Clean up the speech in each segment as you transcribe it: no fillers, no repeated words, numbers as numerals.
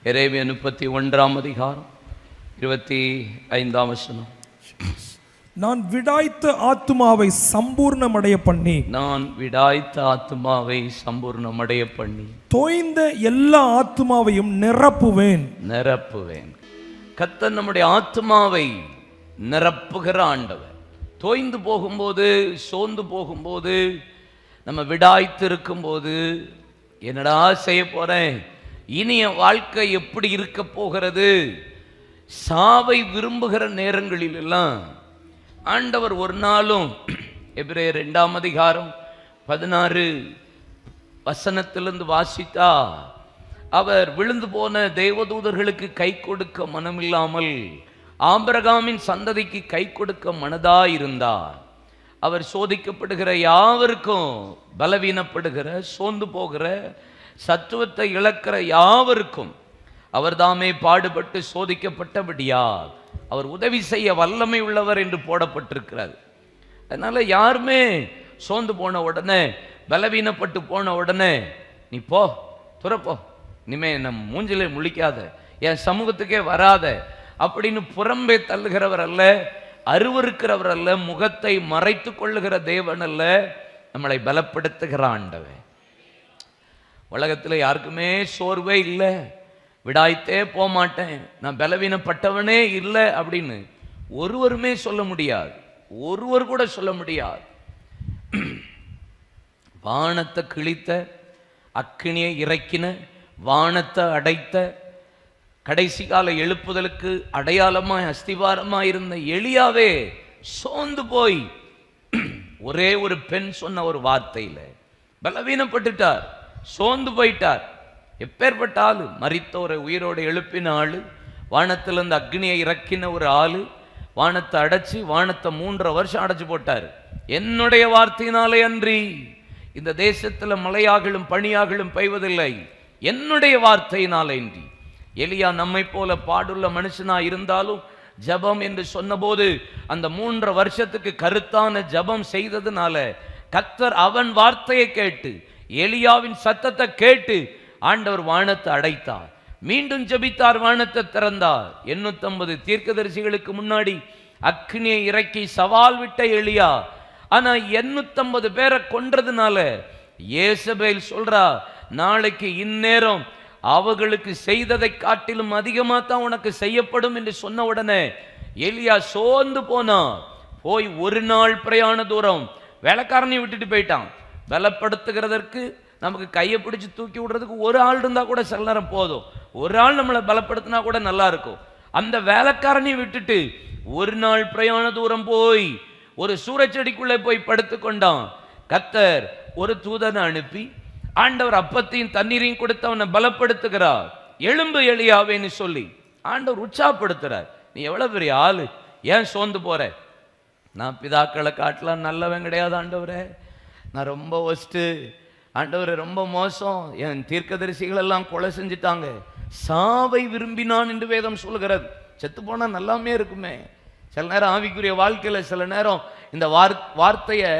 எரேமியா 31:25. நான் விடாய்த்த ஆத்துமாவை சம்பூர்ணமடைய பண்ணி, நான் விடாய்த்த ஆத்துமாவை சம்பூர்ணமடைய பண்ணி, தோய்ந்த எல்லா ஆத்துமாவையும் நிரப்புவேன். கர்த்தர் நம்முடைய ஆத்துமாவை நிரப்புகிற ஆண்டவர். தோய்ந்து போகும்போது, சோர்ந்து போகும்போது, நம்ம விடாய்த்து இருக்கும்போது, என்னடா செய்ய போறேன், இனி என் வாழ்க்கை எப்படி இருக்க போகிறது, சாவை விரும்புகிற நேரங்களில் எல்லாம் ஆண்டவர் ஒரு நாளும் எபிரேயர் 2:16 வாசித்தா, அவர் விழுந்து போன தேவதூதர்களுக்கு கை கொடுக்க மனமில்லாமல் ஆபிரகாமின் சந்ததிக்கு கை கொடுக்க மனதாயிருந்தார். அவர் சோதிக்கப்படுகிற யாவருக்கும், பலவீனப்படுகிற, சோர்ந்து போகிற, சத்துவத்தை இழக்கிற யாவருக்கும் அவர் தாமே பாடுபட்டு சோதிக்கப்பட்டபடியால் அவர் உதவி செய்ய வல்லமை உள்ளவர் என்று போடப்பட்டிருக்கிறது. அதனால யாருமே சோர்ந்து போன உடனே, பலவீனப்பட்டு போன உடனே, நீ போ, துறப்போ, இனிமே நம் மூஞ்சிலே முழிக்காத, என் சமூகத்துக்கே வராத அப்படின்னு புறம்பே தள்ளுகிறவர் அல்ல, அருவருக்கிறவர் அல்ல, முகத்தை மறைத்து கொள்ளுகிற தேவன் அல்ல, நம்மளை பலப்படுத்துகிற ஆண்டவன். உலகத்தில் யாருக்குமே சோர்வே இல்லை, விடாய்த்தே போக மாட்டேன், நான் பலவீனப்பட்டவனே இல்லை அப்படின்னு ஒருவருமே சொல்ல முடியாது. ஒருவர் கூட சொல்ல முடியாது. வானத்தை கிழித்த, அக்கினியை இறக்கின, வானத்தை அடைத்த, கடைசி கால எழுப்புதலுக்கு அடையாளமாய் அஸ்திவாரமாய் இருந்த எலியாவே சோர்ந்து போய் ஒரே ஒரு பெண் சொன்ன ஒரு வார்த்தையில பலவீனப்பட்டுட்டார், சோர்ந்து போயிட்டார். எப்பேற்பட்ட ஆளு, மரித்தோரை உயிரோடு எழுப்பின ஆளு, வானத்திலிருந்து அக்னியை இறக்கின ஒரு ஆளு, வானத்தை அடைச்சு, வானத்தை 3.5 வருஷம் அடைச்சு போட்டார். என்னுடைய வார்த்தையினாலே அன்றி இந்த தேசத்துல மழையாகலும் பனியாகலும் பெய்வதில்லை, என்னுடைய வார்த்தையினாலே அன்றி. எலியா நம்மை போல பாடுள்ள மனுஷனா இருந்தாலும் ஜபம் என்று சொன்னபோது அந்த 3.5 வருஷத்துக்கு கருத்தான ஜபம் செய்ததுனால கர்த்தர் அவன் வார்த்தையை கேட்டு, எலியாவின் சத்தத்தை கேட்டு ஆண்டவர் வானத்தை அடைத்தார். மீண்டும் ஜெபித்தார், வானத்தை திறந்தார். 850 தீர்க்கதரிசிகளுக்கு முன்னாடி அக்னியை இறக்கி சவால் விட்ட எலியா, ஆனா 850 பேரை கொன்றதுனால ஏசபேல் சொல்றா, நாளைக்கு இந்நேரம் அவர்களுக்கு செய்ததை காட்டிலும் அதிகமாக தான் உனக்கு செய்யப்படும் என்று சொன்ன உடனே எலியா சோர்ந்து போனான். போய் ஒரு நாள் பிரயாண தூரம் வேலைக்காரனையும் விட்டுட்டு போயிட்டான். பலப்படுத்துகிறதற்கு நமக்கு கையை பிடிச்சி தூக்கி விடுறதுக்கு ஒரு ஆள் இருந்தா கூட சில நேரம் போதும், ஒரு ஆள் நம்மளை பலப்படுத்தினா கூட நல்லா இருக்கும். அந்த வேலைக்காரனையும் விட்டுட்டு ஒரு நாள் பிரயாண தூரம் போய் ஒரு சூரச்செடிக்குள்ளே போய் படுத்து கொண்டான். கர்த்தர் ஒரு தூதனை அனுப்பி ஆண்டவர் அப்பத்தையும் தண்ணீரையும் கொடுத்து அவனை பலப்படுத்துகிறார். எழும்பு எலியாவேன்னு சொல்லி ஆண்டவர் உற்சாகப்படுத்துறார். நீ எவ்வளவு பெரிய ஆளு, ஏன் சோர்ந்து போற? நான் பிதாக்களை காட்டலாம் நல்லவன் கிடையாது ஆண்டவரே, நான் ரொம்ப ஒஸ்ட்டு ஆண்டவரே, ரொம்ப மோசம், என் தீர்க்கதரிசிகள் எல்லாம் கொலை செஞ்சுட்டாங்க, சாவை விரும்பினான் என்று வேதம் சொல்கிறது. செத்து போனா நல்லாமே இருக்குமே. சில நேரம் ஆவிக்குரிய வாழ்க்கையில சில நேரம் இந்த வார்த்தையை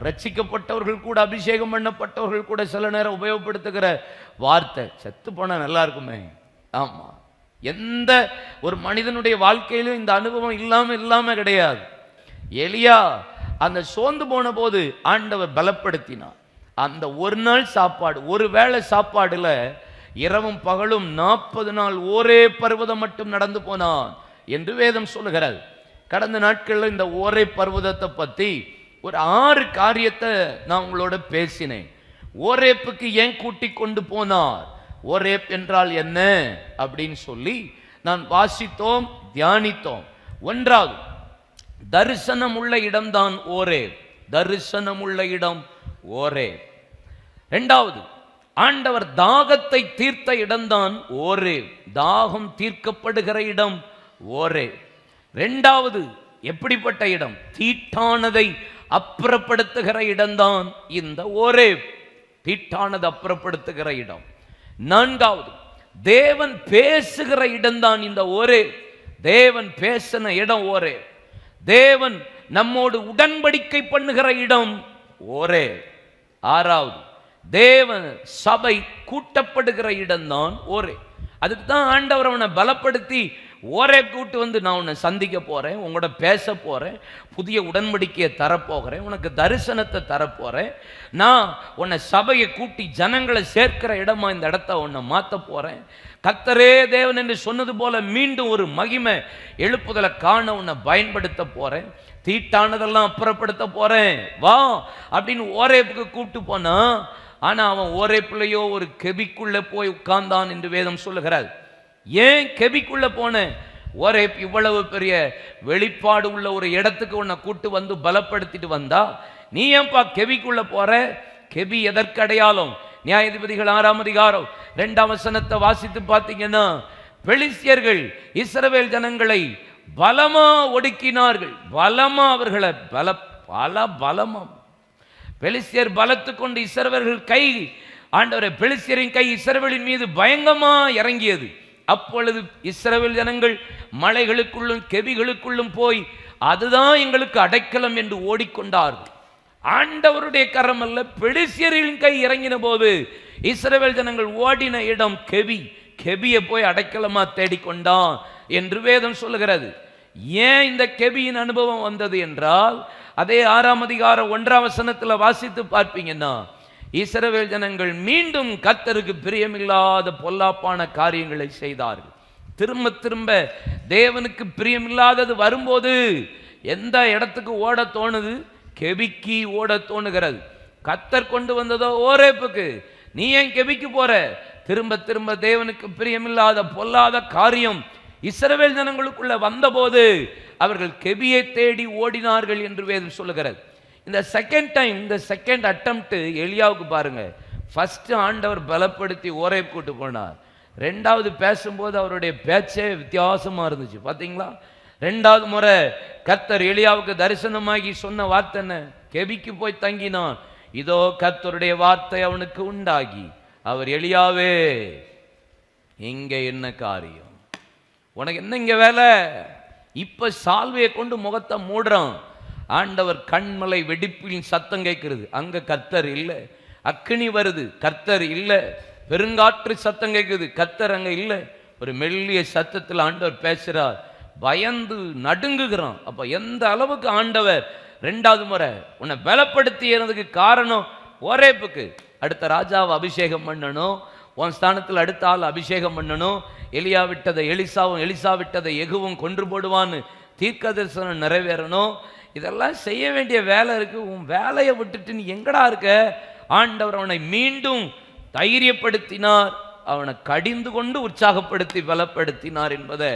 ரட்சிக்கப்பட்டவர்கள் கூட, அபிஷேகம் பண்ணப்பட்டவர்கள் கூட சில நேரம் உபயோகப்படுத்துகிற வார்த்தை, செத்து போனா நல்லா இருக்குமே. ஆமா, எந்த ஒரு மனிதனுடைய வாழ்க்கையிலும் இந்த அனுபவம் இல்லாம கிடையாது. எலியா அந்த சோர்ந்து போன போது ஆண்டவர் பலப்படுத்தினார். அந்த ஒரு நாள் சாப்பாடு, ஒரு வேளை சாப்பாடுல இரவும் பகலும் 40 நாள் ஒரே பர்வதம் மட்டும் நடந்து போனான் என்று வேதம் சொல்லுகிறது. கடந்த நாட்கள்ல இந்த ஒரே பர்வதத்தை பத்தி ஒரு 6 காரியத்தை நான் உங்களோட பேசினேன். ஓரேப்புக்கு ஏன் கூட்டி கொண்டு போனார், ஓரேப் என்றால் என்ன அப்படின்னு சொல்லி நான் வாசித்தோம், தியானித்தோம். ஒன்றாவது, தரிசனம் உள்ள இடம்தான் ஓரேப், தரிசனம் உள்ள இடம் ஓரேப். இரண்டாவது, ஆண்டவர் தாகத்தை தீர்த்த இடம்தான் ஓரேப், தாகம் தீர்க்கப்படுகிற இடம் ஓரேப். இரண்டாவது, எப்படிப்பட்ட இடம்? தீட்டானதை அப்புறப்படுத்துகிற இடம்தான் இந்த ஓரேப், தீட்டானது அப்புறப்படுத்துகிற இடம். நான்காவது, தேவன் பேசுகிற இடம்தான் இந்த ஓரேப், தேவன் பேசின இடம் ஓரேப். தேவன் நம்மோடு உடன்படிக்கை பண்ணுகிற இடம் ஓரேப். ஆறாவது, தேவன் சபை கூட்டப்படுகிற இடம்தான் ஓரேப். அதுக்கு தான் ஆண்டவர் அவனை பலப்படுத்தி ஓரே கூட்டு வந்து, நான் உன்னை சந்திக்க போறேன், உங்களோட பேச போறேன், புதிய உடன்படிக்கையை தரப்போகிறேன், உனக்கு தரிசனத்தை தரப்போறேன், நான் உன்னை சபையை கூட்டி ஜனங்களை சேர்க்கிற இடமா இந்த இடத்த உன்னை மாற்ற போறேன், கர்த்தரே தேவன் என்று சொன்னது போல மீண்டும் ஒரு மகிமை எழுப்புதலை காண உன்னை பயன்படுத்த போறேன், தீட்டானதெல்லாம் அப்புறப்படுத்த போறேன், வா அப்படின்னு ஓரேப்புக்கு கூப்பிட்டு போனா, ஆனா அவன் ஓரேப்புலையோ ஒரு கெபிக்குள்ள போய் உட்கார்ந்தான் என்று வேதம் சொல்லுகிறார். ஏன் கெபிக்குள்ள போன? ஓரேப் இவ்வளவு பெரிய வெளிப்பாடு உள்ள ஒரு இடத்துக்கு உன்னை கூட்டு வந்து பலப்படுத்திட்டு வந்தா, நீ ஏன்பா கெபிக்குள்ள போற? கெபி எதற்கு அடையாளம்? நியாயாதிபதிகள் 6ஆம் அதிகாரம் 2ஆம் வசனத்தை வாசித்து பார்த்தீங்கன்னா, பெலிஸ்தியர்கள் இஸ்ரவேல் ஜனங்களை பலமா ஒடுக்கினார்கள். பலமா அவர்களை பலமா பெலிஸ்தியர் பலத்து கொண்டு இஸ்ரவேலர்கள் கை, ஆண்டவரே, பெலிஸ்தியரின் கை இஸ்ரவேலின் மீது பயங்கரமா இறங்கியது. அப்பொழுது இஸ்ரவேல் ஜனங்கள் மலைகளுக்குள்ளும் கெபிகளுக்குள்ளும் போய் அதுதான் எங்களுக்கு அடைக்கலம் என்று ஓடிக்கொண்டார்கள். ஆண்டவருடைய கரம் அல்ல, பெலிஸ்தியரின் கை இறங்கின போது இஸ்ரவேல் ஜனங்கள் ஓடின இடம் கெபி. கெபியை போய் அடைக்கலமா தேடிக்கொண்டான் என்று வேதம் சொல்லுகிறது. ஏன் இந்த கெபியின் அனுபவம் வந்தது என்றால், அதே 6ஆம் அதிகாரம் 1ஆம் வசனத்தில் வாசித்து பார்ப்பீங்கன்னா, இஸ்ரவேல் ஜனங்கள் மீண்டும் கர்த்தருக்கு பிரியமில்லாத பொல்லாப்பான காரியங்களை செய்தார்கள். திரும்ப திரும்ப தேவனுக்கு பிரியமில்லாதது வரும்போது எந்த இடத்துக்கு ஓட தோணுது? கெபிக்கு ஓட தோணுகிறது. கர்த்தர் கொண்டு வந்ததோ ஓரேப்புக்கு. நீ ஏன் கெபிக்கு போற? திரும்ப திரும்ப தேவனுக்கு பிரியமில்லாத பொல்லாத காரியம் இஸ்ரவேல் ஜனங்களுக்குள்ள வந்தபோது அவர்கள் கெபியை தேடி ஓடினார்கள் என்று வேதம் சொல்லுகிறது. இந்த செகண்ட் டைம், இந்த செகண்ட் அட்டெம்ப்ட் எலியாவுக்கு பாருங்க. ஃபர்ஸ்ட் ஆண்டவர் பலப்படுத்தி ஓரேப் கூட்டு போனார். ரெண்டாவது பேசும்போது அவருடைய பேச்சே வித்தியாசமா இருந்துச்சு. பார்த்தீங்களா? ரெண்டாவது முறை கர்த்தர் எலியாவுக்கு தரிசனமாகி சொன்ன வார்த்தை என்ன? கெபிக்கு போய் தங்கினான். இதோ கர்த்தருடைய வார்த்தை அவனுக்கு உண்டாகி, அவர் எலியாவே, இங்க என்ன காரியம்? உனக்கு என்ன இங்க வேலை? இப்ப சால்வையை கொண்டு முகத்தை மூடுறான். ஆண்டவர் கண்மலை வெடிப்பின் சத்தம் கேட்கிறது. அங்க கர்த்தர் இல்லை. அக்கினி வருது, கர்த்தர் இல்லை. பெருங்காற்று சத்தம் கேட்குது, கர்த்தர் அங்க இல்லை. ஒரு மெல்லிய சத்தத்தில் ஆண்டவர் பேசுறார். பயந்து நடுங்குகிறான். அப்ப எந்த அளவுக்கு ஆண்டவர் ரெண்டாவது முறை உன்னை பலப்படுத்தியதுக்கு காரணம் ஓரேப்புக்கு. அடுத்த ராஜாவை அபிஷேகம் பண்ணணும், உன் ஸ்தானத்தில் அடுத்த ஆள் அபிஷேகம் பண்ணணும். எலியா விட்டதை எலிசாவும், எலிசா விட்டதை எகுவும் கொன்று போடுவான்னு தீர்க்க தரிசனம் நிறைவேறணும். இதெல்லாம் செய்ய வேண்டிய வேலை இருக்கு. உன் வேலையை விட்டுட்டு நீ எங்கடா இருக்க? ஆண்டவர் அவனை மீண்டும் தைரியப்படுத்தினார், அவனை கடிந்து கொண்டு உற்சாகப்படுத்தி பலப்படுத்தினார் என்பதை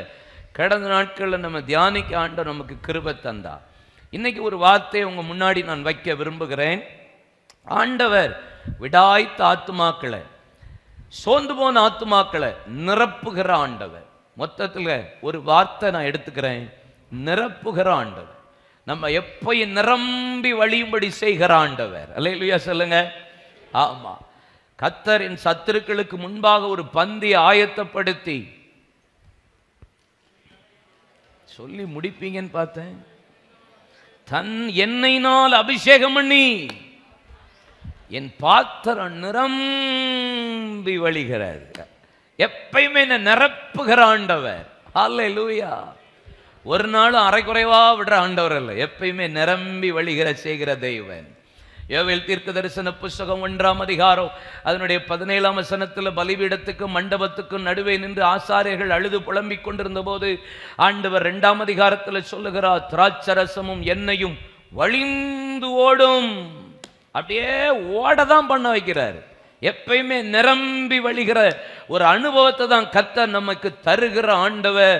கடந்த நாட்களில் நம்ம தியானிக்க ஆண்டவர் நமக்கு கிருபை தந்தார். இன்னைக்கு ஒரு வார்த்தையை உங்க முன்னாடி நான் வைக்க விரும்புகிறேன். ஆண்டவர் விடாய்த்த ஆத்துமாக்களை, சோர்ந்து போன ஆத்துமாக்களை நிரப்புகிற ஆண்டவர். மொத்தத்தில் ஒரு வார்த்தை நான் எடுத்துக்கிறேன், நிரப்புகிற ஆண்டவர். நம்ம எப்பயும் நிரம்பி வழியும்படி செய்கிற ஆண்டவர். அல்லேலூயா சொல்லுங்க. ஆமா, கர்த்தரின் சத்துருக்களுக்கு முன்பாக ஒரு பந்தியை ஆயத்தப்படுத்தி, சொல்லி முடிப்பீங்கன்னு பார்த்தேன், தன் எண்ணெயினால் அபிஷேகம் பண்ணி என் பாத்திரம் நிரம்பி வழிகிறது. எப்பயுமே என்ன நிரப்புகிற ஆண்டவர். அல்லேலூயா. ஒரு நாளும் அரைக்குறைவா விடுற ஆண்டவர் அல்ல, எப்பயுமே நிரம்பி வழிகிற செய்கிற தெய்வன். யோவேல் தீர்க்க தரிசன புஸ்தகம் 1ஆம் அதிகாரம் அதனுடைய 17ஆம் வசனத்தில், பலிபீடத்துக்கும் மண்டபத்துக்கும் நடுவே நின்று ஆசாரியர்கள் அழுது புலம்பிக் கொண்டிருந்த போது ஆண்டவர் 2ஆம் அதிகாரத்தில் சொல்லுகிறார், திராட்சரசமும் எண்ணெயும் வழிந்து ஓடும். அப்படியே ஓடதான் பண்ண வைக்கிறார். எப்பயுமே நிரம்பி வழிகிற ஒரு அனுபவத்தை தான் கர்த்தர் நமக்கு தருகிற ஆண்டவர்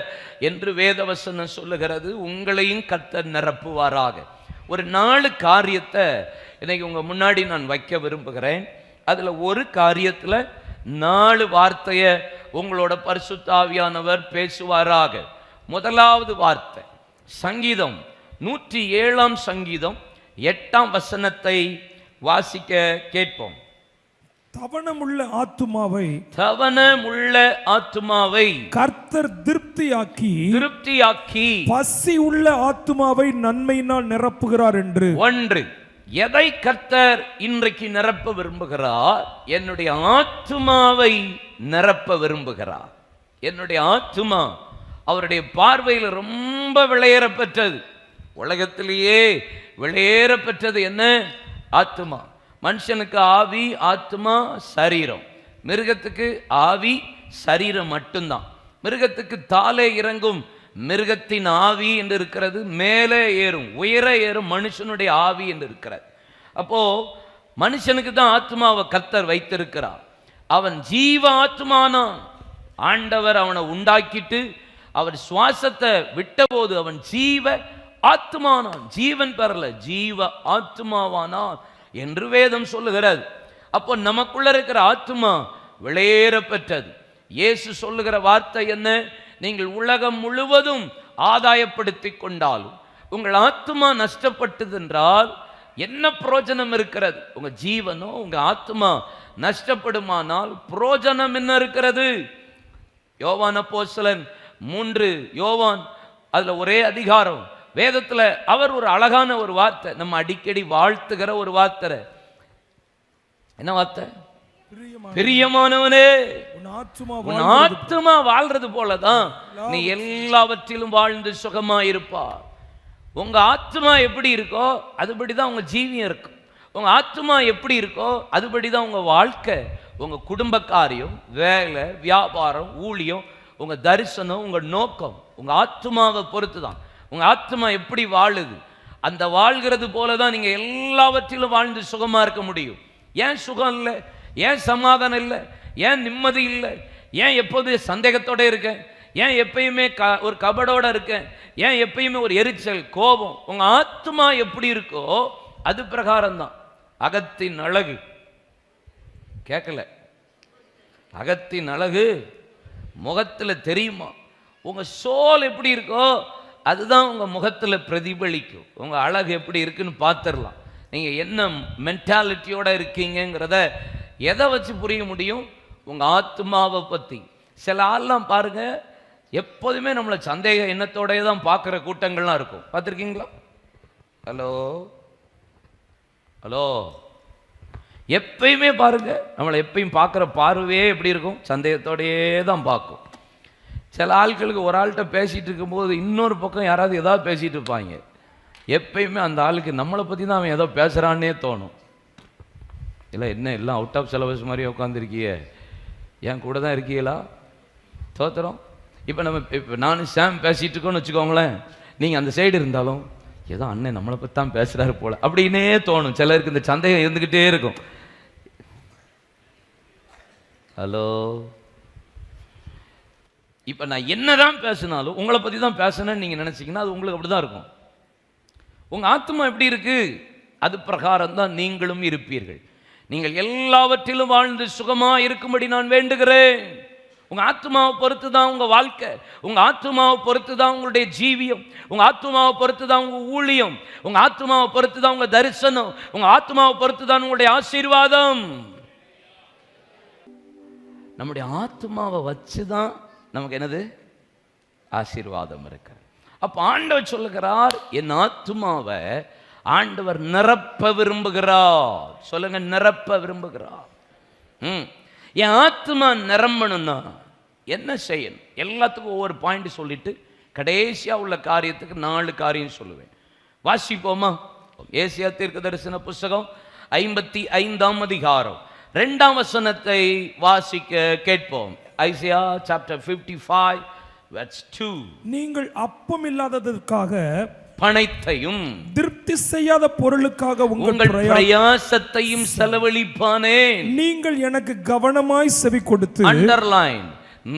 என்று வேதவசனம் சொல்லுகிறது. உங்களையும் கர்த்தர் நிரப்புவாராக. ஒரு 4 காரியத்தை இன்னைக்கு உங்க முன்னாடி நான் வைக்க விரும்புகிறேன். அதுல ஒரு காரியத்துல 4 வார்த்தையை உங்களோட பரிசுத்த ஆவியானவர் பேசுவாராக. முதலாவது வார்த்தை சங்கீதம் 107ஆம் சங்கீதம் 8ஆம் வசனத்தை வாசிக்க கேட்போம். தவணமுள்ள ஆத்துமாவை கர்த்தர் திருப்தியாக்கி பசி உள்ள ஆத்துமாவை நன்மையினால் நிரப்புகிறார் என்று. ஒன்று, எதை கர்த்தர் இன்றைக்கு நிரப்ப விரும்புகிறார்? என்னுடைய ஆத்துமாவை நிரப்ப விரும்புகிறார். என்னுடைய ஆத்துமா அவருடைய பார்வையில் ரொம்ப விளையேற பெற்றது. உலகத்திலேயே விளையேற பெற்றது என்ன? ஆத்துமா. மனுஷனுக்கு ஆவி, ஆத்துமா, சரீரம். மிருகத்துக்கு ஆவி, சரீரம் மட்டும்தான். மிருகத்துக்கு தாலே இறங்கும் மிருகத்தின் ஆவி என்று இருக்கிறது, மேலே ஏறும் உயர ஏறும் மனுஷனுடைய ஆவி என்று இருக்கிறது. அப்போ மனுஷனுக்கு தான் ஆத்மாவை கர்த்தர் வைத்திருக்கிறார். அவன் ஜீவ ஆத்மானான். ஆண்டவர் அவனை உண்டாக்கிட்டு அவர் சுவாசத்தை விட்டபோது அவன் ஜீவ ஆத்மானான். ஜீவன் பெறல, ஜீவ ஆத்மாவானான் என்று வேதம் சொல்லுகிறது. அப்போ நமக்குள்ள இருக்கிற ஆத்மா விளையேற பெற்றது. இயேசு சொல்லுகிற வார்த்தை என்ன? நீங்கள் உலகம் முழுவதும் ஆதாயப்படுத்திக் கொண்டாலும் உங்கள் ஆத்மா நஷ்டப்பட்டது என்றால் என்ன பிரயோஜனம் இருக்கிறது? உங்க ஜீவனோ உங்க ஆத்மா நஷ்டப்படுமானால் பிரயோஜனம் என்ன இருக்கிறது? யோவான் அப்போஸ்தலன் 3 யோவான் அதுல ஒரே அதிகாரம் வேதத்துல அவர் ஒரு அழகான ஒரு வார்த்தை, நம்ம அடிக்கடி வாழ்த்துகிற ஒரு வார்த்தை. என்ன வார்த்தை? பிரியமானவனே, உன் ஆத்துமா வாழ்றது போலதான் நீ எல்லாவற்றிலும் வாழ்ந்து சுகமாயிருப்பார். உங்க ஆத்மா எப்படி இருக்கோ அதுபடிதான் உங்க ஜீவியம் இருக்கும். உங்க ஆத்மா எப்படி இருக்கோ அதுபடிதான் உங்க வாழ்க்கை, உங்க குடும்ப காரியம், வேலை, வியாபாரம், ஊழியம், உங்க தரிசனம், உங்க நோக்கம் உங்க ஆத்மாவை பொறுத்து தான். உங்க ஆத்மா எப்படி வாழுது, அந்த வாழ்கிறது போலதான் நீங்க எல்லாவற்றிலும் வாழ்ந்து சுகமா இருக்க முடியும். ஏன் சுகம் இல்லை? ஏன் சமாதானம் இல்லை? ஏன் நிம்மதி இல்லை? ஏன் எப்போது சந்தேகத்தோட இருக்கேன்? ஏன் எப்பயுமே ஒரு கபடோட இருக்கேன்? ஏன் எப்பயுமே ஒரு எரிச்சல், கோபம்? உங்க ஆத்மா எப்படி இருக்கோ அது பிரகாரம் தான். அகத்தின் அழகு கேட்கல, அகத்தின் அழகு முகத்துல தெரியுமா? உங்க சோல் எப்படி இருக்கோ அதுதான் உங்க முகத்துல பிரதிபலிக்கும். உங்க அழகு எப்படி இருக்குன்னு பார்த்துடலாம். நீங்க என்ன மென்டாலிட்டியோட இருக்கீங்கிறத எதை வச்சு புரிய முடியும்? உங்க ஆத்மாவை பத்தி. சில ஆள்லாம் பாருங்க, எப்போதுமே நம்மளை சந்தேக எண்ணத்தோடய தான் பார்க்குற கூட்டங்கள்லாம் இருக்கும். பார்த்துருக்கீங்களா? ஹலோ ஹலோ எப்பயுமே பாருங்க, நம்மளை எப்பயும் பார்க்குற பார்வையே எப்படி இருக்கும்? சந்தேகத்தோடையே தான் பார்க்கும். சில ஆட்களுக்கு ஒரு ஆள்கிட்ட பேசிகிட்டு இருக்கும்போது இன்னொரு பக்கம் யாராவது ஏதாவது பேசிகிட்டு இருப்பாங்க. எப்பயுமே அந்த ஆளுக்கு நம்மளை பற்றி தான் அவன் ஏதோ பேசுகிறான்னே தோணும். இல்லை என்ன எல்லாம் அவுட் ஆஃப் சிலபஸ் மாதிரி உட்காந்துருக்கிய, என் கூட தான் இருக்கீங்களா? தோத்துறோம். இப்போ நானும் சாம் பேசிகிட்டு இருக்கோன்னு வச்சுக்கோங்களேன், நீங்கள் அந்த சைடு இருந்தாலும் ஏதோ அண்ணன் நம்மளை பற்றி தான் பேசுகிறாரு போல அப்படின்னே தோணும். சிலருக்கு இந்த சந்தேகம் இருந்துக்கிட்டே இருக்கும். ஹலோ, இப்போ நான் என்னதான் பேசினாலும் உங்களை பற்றி தான் பேசணும்னு நீங்கள் நினச்சிங்கன்னா அது உங்களுக்கு அப்படி தான் இருக்கும். உங்கள் ஆத்மா எப்படி இருக்கு அது பிரகாரம் தான் நீங்களும் இருப்பீர்கள். நீங்கள் எல்லாவற்றிலும் வாழ்ந்து சுகமாக இருக்கும்படி நான் வேண்டுகிறேன். உங்கள் ஆத்மாவை பொறுத்து தான் உங்கள் வாழ்க்கை, உங்கள் ஆத்மாவை பொறுத்து தான் உங்களுடைய ஜீவியம், உங்கள் ஆத்மாவை பொறுத்து தான் உங்கள் ஊழியம், உங்கள் ஆத்மாவை பொறுத்து தான் உங்கள் தரிசனம், உங்கள் ஆத்மாவை பொறுத்து தான் உங்களுடைய ஆசீர்வாதம். நம்முடைய ஆத்மாவை வச்சு தான் நமக்கு என்னது? ஆசீர்வாதம் இருக்கு. அப்ப ஆண்டவர் சொல்லுகிறார், என் ஆத்மாவை ஆண்டவர் நிரப்ப விரும்புகிறார். சொல்லுங்க, நிரப்ப விரும்புகிறார். என் ஆத்மா நிரம்பணும்னா என்ன செய்யணும்? எல்லாத்துக்கும் ஒவ்வொரு பாயிண்ட் சொல்லிட்டு கடைசியா உள்ள காரியத்துக்கு 4 காரியம் சொல்லுவேன். வாசிப்போமா? ஏசியா தீர்க்கதரிசன புஸ்தகம் 55ஆம் அதிகாரம் 2ஆம் வசனத்தை வாசிக்க கேட்போம். Isaiah chapter 55 verse 2. நீங்கள் அப்பம் இல்லாததற்காக பணத்தையும் திருப்தி செய்யாத பொருளுக்காக உங்கள் பிரயாசத்தையும் செலவழிப்பானேன். நீங்கள் எனக்கு கவனமாய் செவி கொடுத்து, அண்டர்லைன்,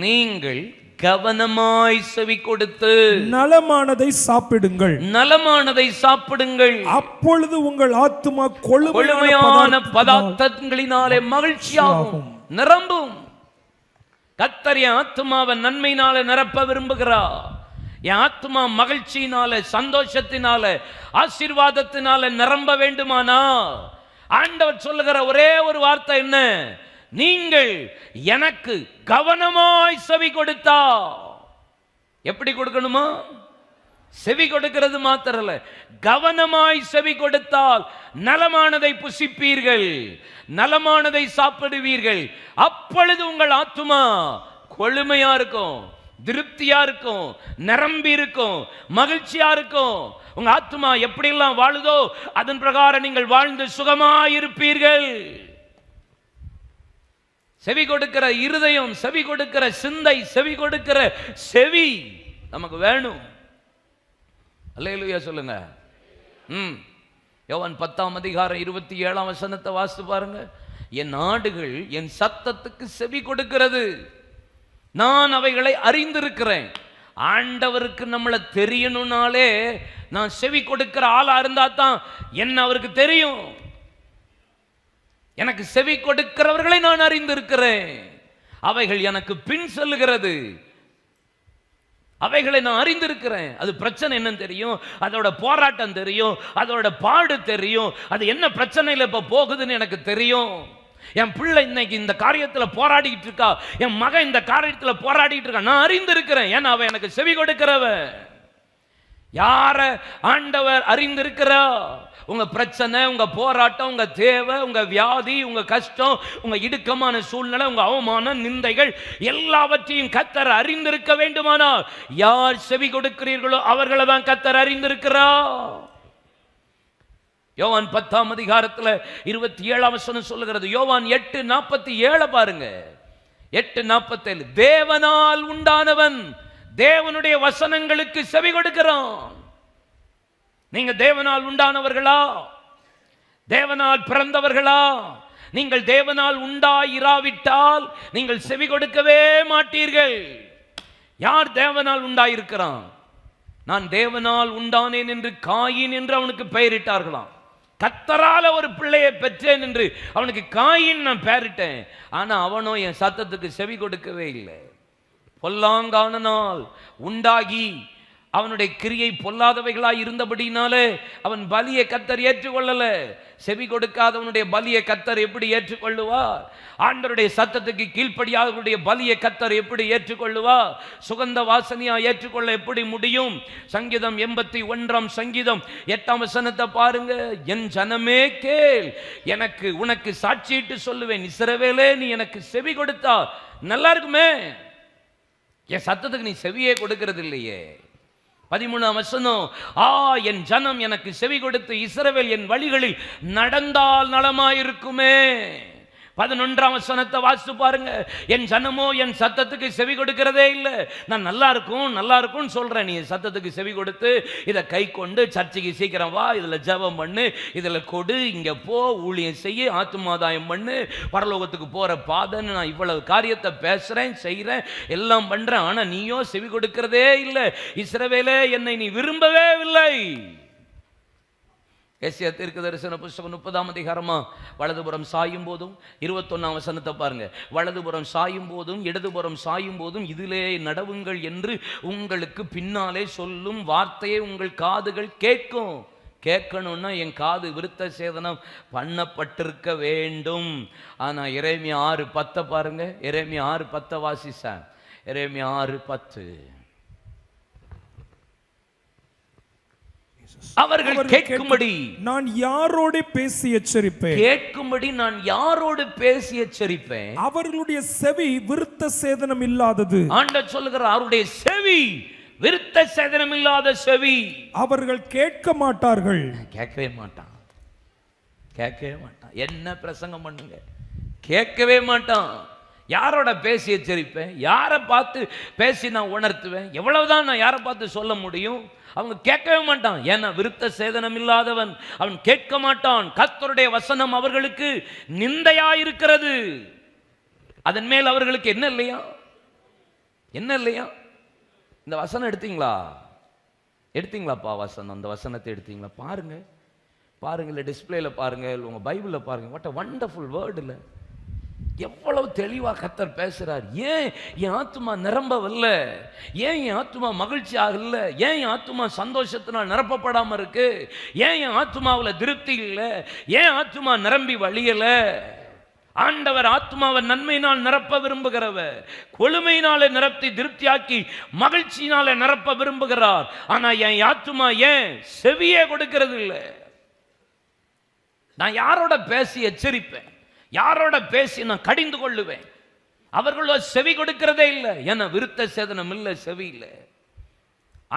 நீங்கள் கவனமாய் செவி கொடுத்து நலமானதை சாப்பிடுங்கள், நலமானதை சாப்பிடுங்கள். அப்பொழுது உங்கள் ஆத்துமா கொழுமையான பதார்த்தங்களினாலே மகிழ்ச்சியாகும், நிரம்பும். கர்த்தர் என் ஆத்துமாவை நன்மையினால நிரப்ப விரும்புகிறார். என் ஆத்மா மகிழ்ச்சியினால, சந்தோஷத்தினால, ஆசீர்வாதத்தினால நிரம்ப வேண்டுமானா ஆண்டவர் சொல்லுகிற ஒரே ஒரு வார்த்தை என்ன? நீங்கள் எனக்கு கவனமாய் செவி கொடுத்தா. எப்படி கொடுக்கணுமா? செவி கொடுக்கிறது மாத்திரல்ல, கவனமாய் செவி கொடுத்தால் நலமானதை புசிப்பீர்கள், நலமானதை சாப்பிடுவீர்கள். அப்பொழுது உங்கள் ஆத்துமா கொழுமையா இருக்கும், திருப்தியா இருக்கும், நிரம்பி இருக்கும், மகிழ்ச்சியா இருக்கும். உங்க ஆத்துமா எப்படி எல்லாம் வாழுதோ அதன் பிரகாரம் நீங்கள் வாழ்ந்து சுகமாயிருப்பீர்கள். செவி கொடுக்கிற இருதயம், செவி கொடுக்கிற சிந்தை, செவி கொடுக்கிற செவி நமக்கு வேணும். அல்லேலூயா சொல்லுங்க. யோவான் 10:27 வாசித்து பாருங்க. என் ஆடுகள் என் சத்தத்துக்கு செவி கொடுக்கிறது, நான் அவைகளை அறிந்திருக்கிறேன். ஆண்டவருக்கு நம்மளை தெரியணும்னாலே நான் செவி கொடுக்கிற ஆளா இருந்தா தான் என்ன அவருக்கு தெரியும். எனக்கு செவி கொடுக்கிறவர்களை நான் அறிந்திருக்கிறேன், அவைகள் எனக்கு பின் செல்லுகிறது, அவைகளை நான் அறிந்திருக்கிறேன். அது பிரச்சனை என்னன்னு தெரியும், அதோட போராட்டம் தெரியும், அதோட பாடு தெரியும், அது என்ன பிரச்சனையில் இப்ப போகுதுன்னு எனக்கு தெரியும். என் பிள்ளை இன்னைக்கு இந்த காரியத்தில் போராடிட்டு இருக்கா, என் மகன் இந்த காரியத்தில் போராடிட்டு இருக்கா, நான் அறிந்திருக்கிறேன். ஏன்னா அவன் எனக்கு செவி கொடுக்கிறவன். யார ஆண்டவர் அறிந்திருக்கிறா? உங்க பிரச்சனை, உங்க போராட்டம், உங்க தேவை, உங்க வியாதி, உங்க கஷ்டம், உங்க இடுக்கமான சூழ்நிலை, உங்க அவமான நிந்தைகள் எல்லாவற்றையும் கர்த்தர் அறிந்திருக்க வேண்டுமானால் யார் செவி கொடுக்கிறீர்களோ அவர்களை தான் கர்த்தர் அறிந்திருக்கிறார். யோவான் 10:27 சொல்லுகிறது. யோவான் 8:47 பாருங்க. 8:47 தேவனால் உண்டானவன் தேவனுடைய வசனங்களுக்கு செவி கொடுக்கிறான். நீங்க தேவனால் உண்டானவர்களா? தேவனால் பிறந்தவர்களா? நீங்கள் தேவனால் உண்டாயிராவிட்டால் நீங்கள் செவி கொடுக்கவே மாட்டீர்கள். யார் தேவனால் உண்டாயிருக்கிறான்? நான் தேவனால் உண்டானேன் என்று காயின் என்று அவனுக்கு பெயரிட்டார்களாம். கர்த்தரால ஒரு பிள்ளையை பெற்றேன் என்று அவனுக்கு காயின் நான் பெயரிட்டேன். ஆனா அவனோ என் சத்தத்துக்கு செவி கொடுக்கவே இல்லை. பொல்லாங்கான நாள் உண்டாகி அவனுடைய கிரியை பொல்லாதவைகளாய் இருந்தபடினாலே அவன் பலியை கர்த்தர் ஏற்றுக்கொள்ளல. செவி கொடுக்காதவனுடைய பலியை கர்த்தர் எப்படி ஏற்றுக்கொள்ளுவார்? ஆண்டவருடைய சத்தத்துக்கு கீழ்ப்படியாதவருடைய பலியை கர்த்தர் எப்படி ஏற்றுக்கொள்ளுவார்? சுகந்த வாசனையா ஏற்றுக்கொள்ள எப்படி முடியும்? சங்கீதம் 81 பாருங்க. என் ஜனமே கேள், எனக்கு உனக்கு சாட்சியிட்டு சொல்லுவேன், இஸ்ரவேலே நீ எனக்கு செவி கொடுத்தா நல்லா இருக்குமே. என் சத்தத்துக்கு நீ செவியே கொடுக்கிறது இல்லையே. 13 என் ஜனம் எனக்கு செவி கொடுத்து இஸ்ரவேல் என் வழிகளில் நடந்தால் நலமாயிருக்குமே. 11 வாசித்து பாருங்க. என் ஜனமோ என் சத்தத்துக்கு செவி கொடுக்கிறதே இல்லை. நான் நல்லா இருக்கும் நல்லா இருக்கும் சொல்றேன், நீ சத்தத்துக்கு செவி கொடுத்து இதை கை கொண்டு சர்ச்சைக்கு சீக்கிரம் வா, இதுல ஜெபம் பண்ணு, இதுல கொடு, இங்க போ, ஊழியம் செய்ய, ஆத்துமாதாயம் பண்ணு, பரலோகத்துக்கு போற பாதைன்னு நான் இவ்வளவு காரியத்தை பேசுறேன், செய்யறேன், எல்லாம் பண்றேன். ஆனா நீயோ செவி கொடுக்கிறதே இல்லை. இஸ்ரவேலே என்னை நீ விரும்பவே இல்லை. ஏசாயா தீர்க்கதரிசன புத்தகம் 30 வலதுபுறம் சாயும் போதும் 21 பாருங்க. வலதுபுறம் சாயும் போதும் இடதுபுறம் சாயும் போதும் இதிலே நடவுங்கள் என்று உங்களுக்கு பின்னாலே சொல்லும் வார்த்தையை உங்கள் காதுகள் கேட்கும். கேட்கணும்னா என் காது விருத்த சேதனம் பண்ணப்பட்டிருக்க வேண்டும். ஆனா எரேமியா 6:10 பாருங்க. எரேமியா 6:10 வாசிச்சான். எரேமியா 6:10 அவர்கள் கேட்கும்படி நான் யாரோடு பேசி எச்சரிப்பேன், கேட்கும்படி நான் யாரோடு பேசி எச்சரிப்பேன், அவர்களுடைய செவி விருத்த சேதனம் இல்லாதது. ஆண்டவர் சொல்லுகிறார், அவருடைய செவி விருத்த சேதனம் இல்லாத செவி. அவர்கள் கேட்க மாட்டார்கள். கேட்கவே மாட்டான், கேட்கவே மாட்டான். என்ன பிரசங்கம் பண்ணுங்க, கேட்கவே மாட்டான். யாரோட பேசி எச்சரிப்பேன், யாரை பார்த்து பேசி நான் உணர்த்துவேன், எவ்வளவுதான் நான் யாரை பார்த்து சொல்ல முடியும்? அவங்க கேட்கவே மாட்டான். ஏன்னா விருத்த சேதனம் இல்லாதவன் அவன் கேட்க மாட்டான். கர்த்தருடைய வசனம் அவர்களுக்கு நிந்தையாயிருக்கிறது. அதன் மேல் அவர்களுக்கு என்ன இல்லையா? என்ன இல்லையா? இந்த வசனம் எடுத்தீங்களாப்பா? வசனம், அந்த வசனத்தை எடுத்தீங்களா? பாருங்க பாருங்க, டிஸ்பிளேல பாருங்க, உங்க பைபிள்ல பாருங்க. What a wonderful word. இல்ல எவ்வளவு தெளிவா கர்த்தர் பேசுறார். ஏன் என் ஆத்துமா நிரம்பவில்லை? ஏன் என் ஆத்துமா மகிழ்ச்சி ஆகல? ஏன் என் ஆத்துமா சந்தோஷத்தினால் நிரப்பப்படாம இருக்கு? ஏன் என் ஆத்துமாவில் திருப்தி இல்லை? ஏன் ஆத்துமா நிரம்பி வழியல? ஆண்டவர் ஆத்துமாவை நன்மையினால் நிரப்ப விரும்புகிறவர், கொழுமையினாலே நிரப்பி திருப்தியாக்கி மகிழ்ச்சியினாலே நிரப்ப விரும்புகிறார். ஆனா என் ஆத்துமா ஏன் செவியே கொடுக்கிறது இல்லை? நான் யாரோட பேசி எச்சரிப்பேன், யாரோட பேசி நான் கடிந்து கொள்ளுவேன்? அவர்களோ செவி கொடுக்கிறதே இல்லை. ஏன்னா விருத்த சேதனம் இல்லை, செவி இல்லை.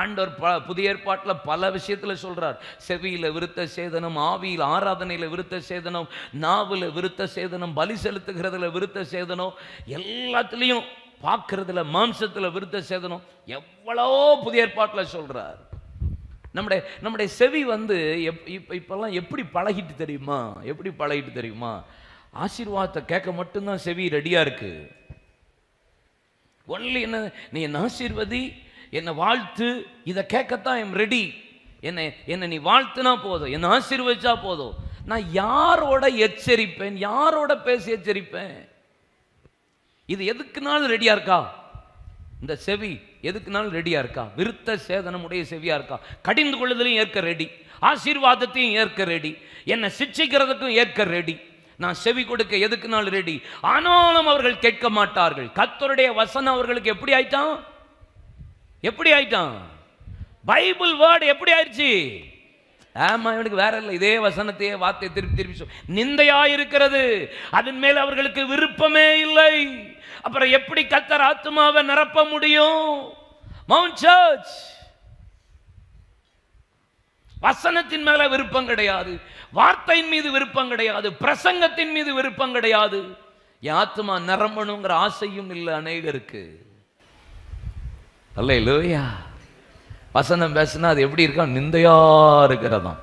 ஆண்டவர் புதிய ஏற்பாட்டில் பல விஷயத்துல சொல்றார். செவியில விருத்த சேதனம், ஆவியில் ஆராதனையில விருத்த சேதனம், நாவுல விருத்த சேதனம், பலி செலுத்துகிறதுல விருத்த சேதனம், எல்லாத்துலேயும் பார்க்கறதுல மாம்சத்துல விருத்த சேதனம், எவ்வளவோ புதிய ஏற்பாட்டில் சொல்றார். நம்முடைய செவி இப்பெல்லாம் எப்படி பழகிட்டு தெரியுமா? எப்படி பழகிட்டு தெரியுமா? ஆசீர்வாதத்தை கேட்க மட்டும்தான் செவி ரெடியா இருக்கு. ஒன்லி என்ன, நீ என்ன ஆசீர்வதி, என்னை வாழ்த்து, இதை கேட்கத்தான் ஐம் ரெடி. என்னை நீ வாழ்த்துனா போதும், என்னை ஆசீர்வதிச்சா போதும். நான் யாரோட எச்சரிப்பேன், யாரோட பேசி எச்சரிப்பேன்? இது எதுக்குனாலும் ரெடியா இருக்கா? இந்த செவி எதுக்குனாலும் ரெடியா இருக்கா? விருத்த சேதனம் உடைய செவியா இருக்கா? கடிந்து கொள்ளுதலையும் ஏற்க ரெடி, ஆசீர்வாதத்தையும் ஏற்க ரெடி, என்னை சிட்சிக்கிறதுக்கும் ஏற்க ரெடி. நான் செவி கொடுக்க எதுக்குனாலும் ரெடி. ஆனாலும் அவர்கள் கேட்க மாட்டார்கள். கர்த்தருடைய வசனம் அவர்களுக்கு எப்படி ஆயிட்டான்? எப்படி ஆயிட்டான்? பைபிள் வேர்டு எப்படி ஆயிடுச்சு? ஆமா, இவனுக்கு வேற இல்லை, இதே வசனத்தையே வார்த்தை திருப்பி திருப்பி நிந்தையா இருக்கிறது. அதன் மேல் அவர்களுக்கு விருப்பமே இல்லை. அப்புறம் எப்படி கர்த்தர் ஆத்துமாவை நிரப்ப முடியும்? மவுண்ட் சர்ச் வசனத்தின் மேல விருப்பம் கிடையாது, வார்த்தையின் மீது விருப்பம் கிடையாது, பிரசங்கத்தின் மீது விருப்பம் கிடையாது. என் ஆத்துமா நிரம்பணுங்கிற ஆசையும் இல்லை அநேகருக்கு. அல்லேலூயா. வசனம் பேசினா அது எப்படி இருக்கா? நிந்தையா இருக்கிறதாம்.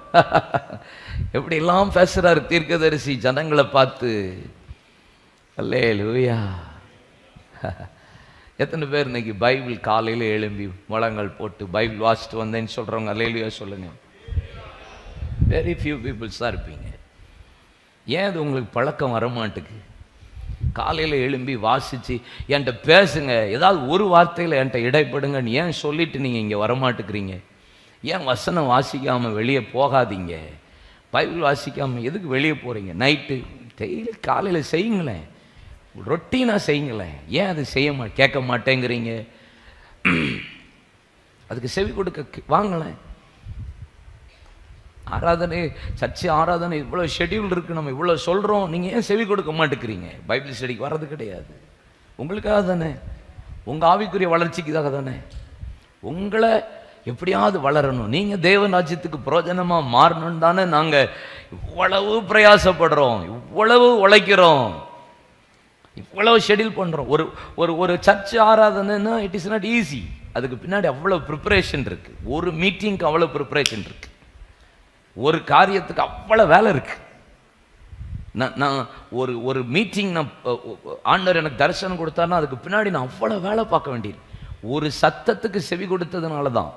எப்படி எல்லாம் பேசுறாரு தீர்க்கதரிசி ஜனங்களை பார்த்து. அல்லேலூயா. எத்தனை பேர் இன்னைக்கு பைபிள் காலையில் எழும்பி முழங்கள் போட்டு பைபிள் வாசிட்டு வந்தேன்னு சொல்றவங்க அல்லேலூயா சொல்லுங்க. வெரி ஃபியூ பீப்புள்ஸாக இருப்பீங்க. ஏன் அது உங்களுக்கு பழக்கம் வரமாட்டுக்கு? காலையில் எழும்பி வாசித்து என்கிட்ட பேசுங்க, ஏதாவது ஒரு வார்த்தையில் என்கிட்ட இடைப்படுங்கன்னு ஏன் சொல்லிட்டு நீங்கள் இங்கே வரமாட்டுக்கிறீங்க? ஏன் வசனம் வாசிக்காமல் வெளியே போகாதீங்க? பைபிள் வாசிக்காமல் எதுக்கு வெளியே போகிறீங்க? நைட்டு டெய்லி காலையில் செய்யுங்களேன், ரொட்டீனாக செய்யுங்களேன். ஏன் அது கேட்க மாட்டேங்கிறீங்க? அதுக்கு செவி கொடுக்க வாங்களேன். ஆராதனை, சர்ச்சை ஆராதனை இவ்வளோ ஷெட்யூல் இருக்குது, நம்ம இவ்வளோ சொல்கிறோம், நீங்கள் ஏன் செவி கொடுக்க மாட்டேங்கிறீங்க? பைபிள் ஸ்டடிக்கு வர்றது கிடையாது. உங்களுக்காக தானே, உங்கள் ஆவிக்குரிய வளர்ச்சிக்காக தானே. உங்களை எப்படியாவது வளரணும், நீங்கள் தேவன் ராஜ்யத்துக்கு பிரயோஜனமாக மாறணும்னு தானே நாங்கள் இவ்வளவு பிரயாசப்படுறோம், இவ்வளவு உழைக்கிறோம், இவ்வளவு ஷெட்யூல் பண்ணுறோம். ஒரு சர்ச் ஆராதனைன்னா இட் இஸ் நாட் ஈஸி. அதுக்கு பின்னாடி அவ்வளோ ப்ரிப்பரேஷன் இருக்குது. ஒரு மீட்டிங்க்கு அவ்வளோ ப்ரிப்பரேஷன் இருக்குது. ஒரு காரியத்துக்கு அவ்வளோ வேலை இருக்கு. நான் ஒரு மீட்டிங் நான் ஆண்டவர் எனக்கு தரிசனம் கொடுத்தாருன்னா அதுக்கு பின்னாடி நான் அவ்வளோ வேலை பார்க்க வேண்டியது. ஒரு சத்தத்துக்கு செவி கொடுத்ததுனால தான்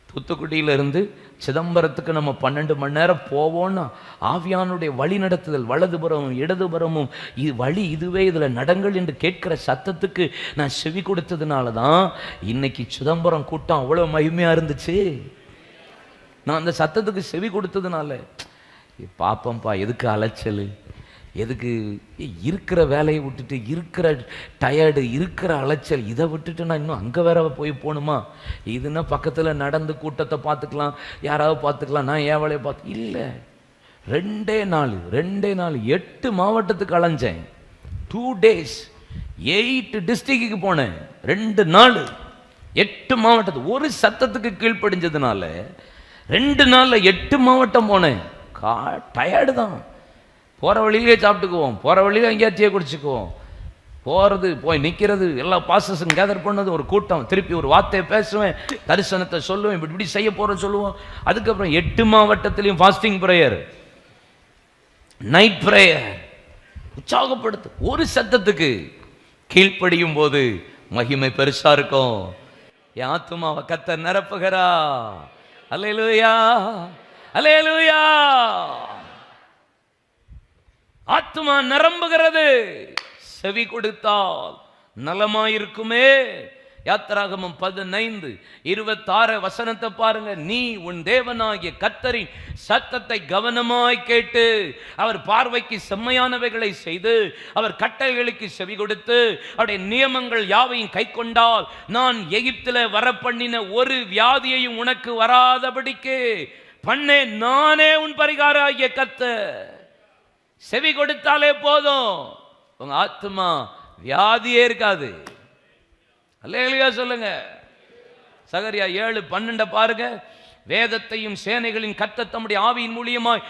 தூத்துக்குடியிலிருந்து சிதம்பரத்துக்கு நம்ம 12 மணி நேரம் போவோம்னா ஆவியானுடைய வழி நடத்துதல், வலதுபுறமும் இடதுபுறமும் வழி இதுவே, இதில் நடங்கள் என்று கேட்கிற சத்தத்துக்கு நான் செவி கொடுத்ததுனால தான் இன்னைக்கு சிதம்பரம் கூட்டம் அவ்வளோ மகிமையாக இருந்துச்சு. நான் அந்த சத்தத்துக்கு செவி கொடுத்ததுனால. பாப்பம்பா, எதுக்கு அலைச்சல், எதுக்கு இருக்கிற வேலையை விட்டுட்டு, இருக்கிற டயர்டு, இருக்கிற அலைச்சல், இதை விட்டுட்டு நான் இன்னும் அங்கே வேற போகணுமா? இதுன்னா பக்கத்தில் நடந்து கூட்டத்தை பார்த்துக்கலாம், யாராவது பார்த்துக்கலாம், நான் என் வேலையை பார்த்து இல்லை. 2 நாள் 8 மாவட்டத்துக்கு அலைஞ்சேன். 2 days 8 டிஸ்ட்ரிக்டுக்கு போனேன். 2 நாள் 8 மாவட்டத்துக்கு. ஒரு சத்தத்துக்கு கீழ்ப்படிஞ்சதுனால 2 நாளில் 8 மாவட்டம் போனேன். டயர்டு தான். போகிற வழியிலே சாப்பிட்டுக்குவோம், போகிற வழியில எங்கேயா டீ குடிச்சுக்குவோம், போகிறது போய் நிற்கிறது, எல்லா பாஸ்டர்ஸும் கேதர் பண்ணது, ஒரு கூட்டம், திருப்பி ஒரு வார்த்தையை பேசுவேன், தரிசனத்தை சொல்லுவேன், இப்படி செய்ய போகிறேன்னு சொல்லுவோம். அதுக்கப்புறம் 8 மாவட்டத்திலையும் ஃபாஸ்டிங் ப்ரேயர், நைட் ப்ரேயர், உற்சாகப்படுத்து. ஒரு சத்தத்துக்கு கீழ்ப்படியும் போது மகிமை பெருசா இருக்கும். என் ஆத்துமாவை கர்த்தர் நிரப்புகிறா. அல்லேலூயா, அல்லேலூயா. ஆத்துமா நிரம்புகிறது. செவி கொடுத்தால் நலமாயிருக்குமே. யாத்திராகமம் 15:26 வசனத்தை பாருங்க. நீ உன் தேவனாகிய கர்த்தரின் சத்தத்தை கவனமாய் கேட்டு அவர் பார்வைக்கு செம்மையானவைகளை செய்து அவர் கட்டளைகளுக்கு செவி கொடுத்து அவருடைய நியமங்கள் யாவையும் கை கொண்டால் நான் எகிப்தில் வரப்பண்ணின ஒரு வியாதியையும் உனக்கு வராதபடிக்கு பண்ணே, நானே உன் பரிகாரம் ஆகிய கர்த்தர். செவி கொடுத்தாலே போதும், உங்க ஆத்துமா வியாதியே இருக்காது. அல்லேலூயா சொல்லுங்க. சகரியா 7:12 பாருங்க. வேதத்தையும் சேனைகளின் கர்த்தர் தம்முடைய ஆவியின் மூலியமாய்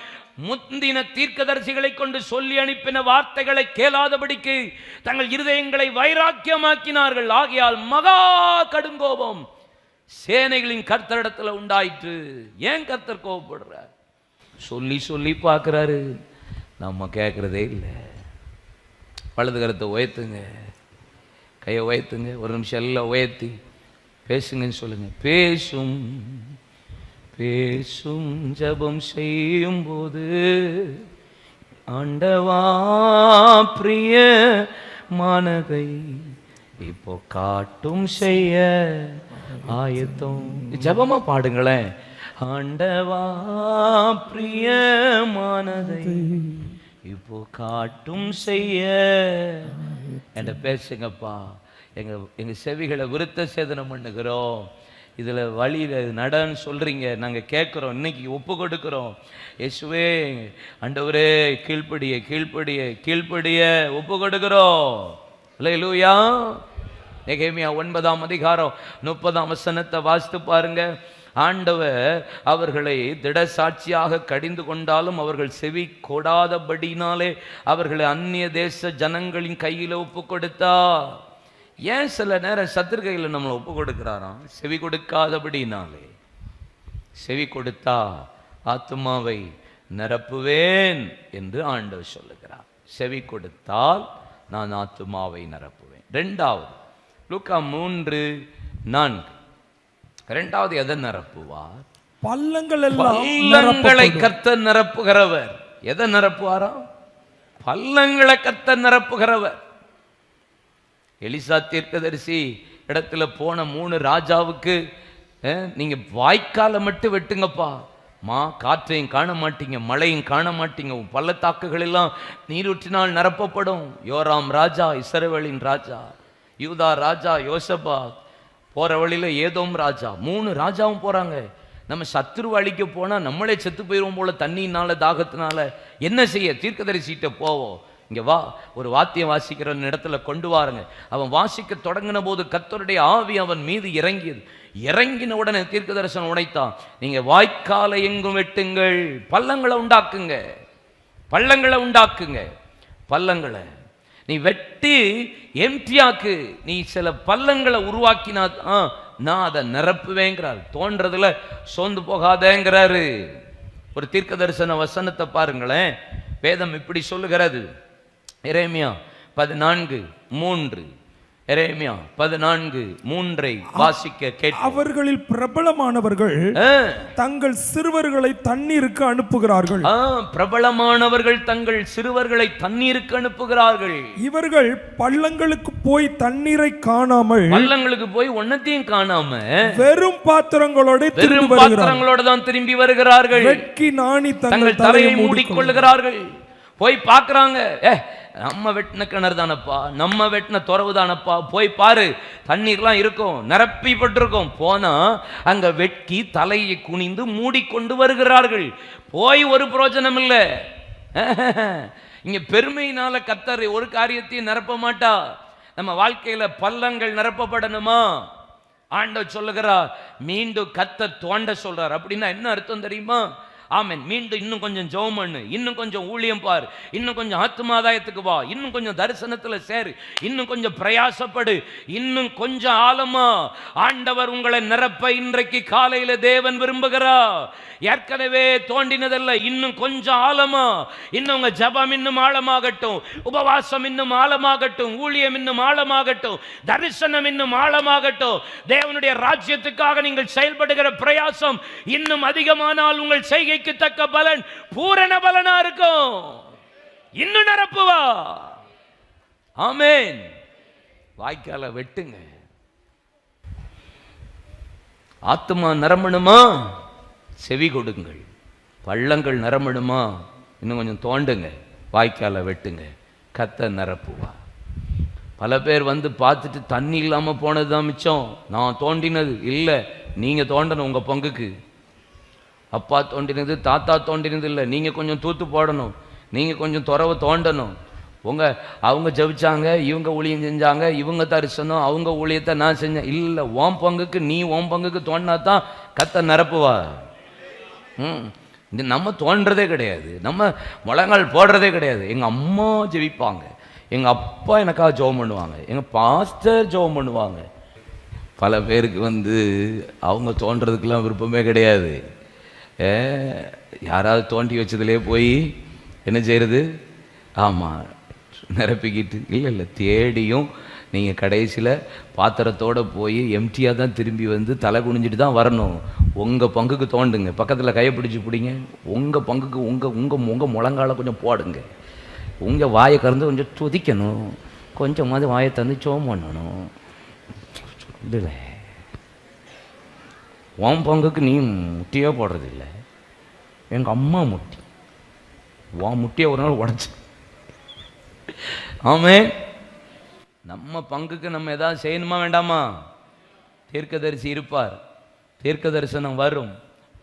முந்தின தீர்க்கதரிசிகளை கொண்டு சொல்லி அனுப்பின வார்த்தைகளை கேளாதபடிக்கு தங்கள் இருதயங்களை வைராக்கியமாக்கினார்கள். ஆகையால் மகா கடுங்கோபம் சேனைகளின் கர்த்தரிடத்துல உண்டாயிற்று. ஏன் கர்த்தர் கோபப்படுறார்? சொல்லி சொல்லி பார்க்கிறாரு, நம்ம கேட்கறதே இல்லை. வலது கரத்தை உயர்த்துங்க, கையை உயர்த்துங்க, ஒரு நிமிஷம் எல்லாம் உயர்த்தி பேசுங்கன்னு சொல்லுங்க. பேசும் பேசும் ஜபம் செய்யும் போது ஆண்டவா பிரிய மனதை இப்போ காட்டும் செய்ய ஆயத்தம். ஜபமா பாடுங்களேன். ஆண்டவா பிரிய மனதை இப்போ காட்டும் செய்ய என்ற பேசுங்கப்பா. எங்க செவிகளை விருத்த சேதனம் பண்ணுகிறோம். இதுல வழியில நடன்னு சொல்றீங்க, நாங்க கேட்கிறோம், இன்னைக்கு ஒப்பு கொடுக்கிறோம். இயேசுவே ஆண்டவரே கீழ்ப்படிய கீழ்ப்படிய கீழ்ப்படிய ஒப்பு கொடுக்கிறோம். அல்லேலூயா. நெகேமியா 9ஆம் அதிகாரம் 30ஆம் வசனத்தை வாசித்து பாருங்க. ஆண்டவர் அவர்களை திட சாட்சியாக கடிந்து கொண்டாலும் அவர்கள் செவி கொடாதபடினாலே அவர்களை அந்நிய தேச ஜனங்களின் கையில ஒப்பு கொடுத்தா. ஏன் சில நேரம் சத்துரு கையில் நம்மளை ஒப்பு கொடுக்கிறாராம்? செவி கொடுக்காதபடினாலே. செவி கொடுத்தா ஆத்துமாவை நிரப்புவேன் என்று ஆண்டவர் சொல்லுகிறார். செவி கொடுத்தால் நான் ஆத்துமாவை நிரப்புவேன். 2வது லூக்கா 3:4. 2வது எதை நிரப்புவார்? பள்ளங்களை கர்த்தர் நிரப்புகிறவர். எதை நிரப்புவாராம்? பள்ளங்களை கர்த்தர் நிரப்புகிறவர். எலிசா தீர்க்கதரிசி இடத்துல போன 3 ராஜாவுக்கு நீங்க வாய்க்கால மட்டும் வெட்டுங்கப்பா, காற்றையும் காண மாட்டீங்க, மழையும் காண மாட்டீங்க, பள்ளத்தாக்குகள் எல்லாம் நீரூற்றினால் நிரப்பப்படும். யோராம் ராஜா இஸ்ரவேலின் ராஜா, யூதா ராஜா யோசபா, போற வழியில ஏதோம் ராஜா, 3 ராஜாவும் போறாங்க. நம்ம சத்துரு அழிக்க போனா நம்மளே செத்து போயிடுவோம் போல, தண்ணினால தாகத்தினால. என்ன செய்ய? தீர்க்கதரிசிட்ட போவோம். இங்க வா, ஒரு வாத்தியம் வாசிக்கிற இடத்துல கொண்டு வாருங்க. அவன் வாசிக்க தொடங்கின போது கர்த்தருடைய ஆவி அவன் மீது இறங்கியது. இறங்கின உடனே தீர்க்க தரிசனம் உடைத்தான். நீங்க வாய்க்காலை எங்கும் வெட்டுங்கள், பள்ளங்களை உண்டாக்குங்க, பள்ளங்களை உண்டாக்குங்க. பள்ளங்களை நீ வெட்டி எம்டியாக்கு. நீ சில பள்ளங்களை உருவாக்கினா நான் அதை நிரப்புவேங்கிறார். தோன்றதுல சோர்ந்து போகாதேங்கிறாரு. ஒரு தீர்க்க தரிசன வசனத்தை பாருங்களேன். வேதம் இப்படி சொல்லுகிறது. எரேமியா 14:3. எரேமியா 14:3 வாசிக்க கேட்க. அவர்களில் பிரபலமானவர்கள் தங்கள் சிறுவர்களை தண்ணீருக்கு அனுப்புகிறார்கள். பிரபலமானவர்கள் தங்கள் சிறுவர்களை தண்ணீருக்கு அனுப்புகிறார்கள். இவர்கள் பள்ளங்களுக்கு போய் தண்ணீரை காணாமல், பள்ளங்களுக்கு போய் ஒன்னத்தையும் காணாம வெறும் பாத்திரங்களோட தான் திரும்பி வருகிறார்கள். வெட்கி நாணி தங்கள் தலையை மூடிக்கொள்ளுகிறார்கள். போய் பார்க்கறாங்க, நம்ம வெட்டின கிணறு தானப்பா, நம்ம வெட்டின துறவு தானப்பா, போய் பாரு, தண்ணீர்லாம் இருக்கும், நிரப்பிப்பட்டிருக்கும். போனா அங்க வெட்கி தலையை குனிந்து மூடிக்கொண்டு வருகிறார்கள். போய் ஒரு பிரயோஜனம் இல்லை. இங்க பெருமையினால கர்த்தர் ஒரு காரியத்தையும் நிரப்ப மாட்டா. நம்ம வாழ்க்கையில பள்ளங்கள் நிரப்பப்படணுமா? ஆண்டவர் சொல்லுகிறார், மீண்டும் கர்த்தர் தோண்ட சொல்றார். அப்படின்னா என்ன அர்த்தம் தெரியுமா? ஆமென். மீண்டும் இன்னும் கொஞ்சம் ஜெபம் பண்ணு, இன்னும் கொஞ்சம் ஊழியம் பார், இன்னும் கொஞ்சம் ஆத்துமாதாயத்துக்கு வா, இன்னும் கொஞ்சம் தரிசனத்துல சேரு, இன்னும் கொஞ்சம் பிரயாசப்படு, இன்னும் கொஞ்சம் ஆழமா ஆண்டவர் உங்களை நிரப்ப இன்றைக்கு காலையில தேவன் விரும்புகிறார். ஏற்கனவே தோண்டினதல்ல, இன்னும் கொஞ்சம் ஆழமா, இன்னும் உங்க ஜெபம் இன்னும் ஆழமாகட்டும், உபவாசம் இன்னும் ஆழமாகட்டும், ஊழியம் இன்னும் ஆழமாகட்டும், தரிசனம் இன்னும் ஆழமாகட்டும். தேவனுடைய ராஜ்யத்துக்காக நீங்கள் செயல்படுகிற பிரயாசம் இன்னும் அதிகமானால் உங்கள் செய்கை தக்க பலன் பூரண பலனா இருக்கும். இன்னும் நிரப்புவா. ஆமென். வாய்க்கால வெட்டுங்க. ஆத்துமா நிரம்பணுமா? செவி கொடுங்கள். பள்ளங்கள் நிரம்பணுமா? இன்னும் கொஞ்சம் தோண்டுங்க, வாய்க்கால வெட்டுங்க, கர்த்தர் நிரப்புவா. பல பேர் வந்து பார்த்துட்டு தண்ணி இல்லாம போனதுதான் மிச்சம். நான் தோண்டினது இல்லை, நீங்க தோண்டணும். உங்க பங்குக்கு அப்பா தோண்டினது, தாத்தா தோண்டினது இல்லை. நீங்கள் கொஞ்சம் தூத்து போடணும், நீங்கள் கொஞ்சம் துறவை தோண்டணும். அவங்க ஜெபிச்சாங்க, இவங்க ஊழியம் செஞ்சாங்க, இவங்க தரிசனம், அவங்க ஊழியத்தை நான் செஞ்சேன். இல்லை, ஓம் பங்குக்கு நீ ஓம் பங்குக்கு தோண்டினா தான் கர்த்தர் நிரப்புவா. இது நம்ம தோன்றதே கிடையாது, நம்ம முழங்கால் போடுறதே கிடையாது. எங்கள் அம்மா ஜெபிப்பாங்க, எங்கள் அப்பா எனக்காக ஜெபம் பண்ணுவாங்க, எங்கள் பாஸ்டர் ஜெபம் பண்ணுவாங்க. பல பேருக்கு அவங்க தோன்றதுக்கெல்லாம் விருப்பமே கிடையாது. யாராவது தோண்டி வச்சதுலேயே போய் என்ன செய்கிறது? ஆமாம், நிரப்பிக்கிட்டு இல்லை தேடியும் நீங்கள் கடைசியில் பாத்திரத்தோடு போய் எம்டியாக தான் திரும்பி தலை குனிஞ்சிட்டு தான் வரணும். உங்கள் பங்குக்கு தோண்டுங்க, பக்கத்தில் கையை பிடிச்சி பிடிங்க, உங்கள் பங்குக்கு உங்கள் முழங்கால கொஞ்சம் போடுங்க, உங்கள் வாயை கறந்து கொஞ்சம் துதிக்கணும், கொஞ்சமாவது வாயை தந்து சோம் பண்ணணும். இல்லை, உன் பங்குக்கு நீ முட்டியே போடுறதில்லை, எங்கள் அம்மா முட்டி, உன் முட்டியை ஒரு நாள் உடச்சி. ஆமே, நம்ம பங்குக்கு நம்ம ஏதாவது செய்யணுமா வேண்டாமா? தீர்க்கதரிசி இருப்பார், தீர்க்க தரிசனம் வரும்,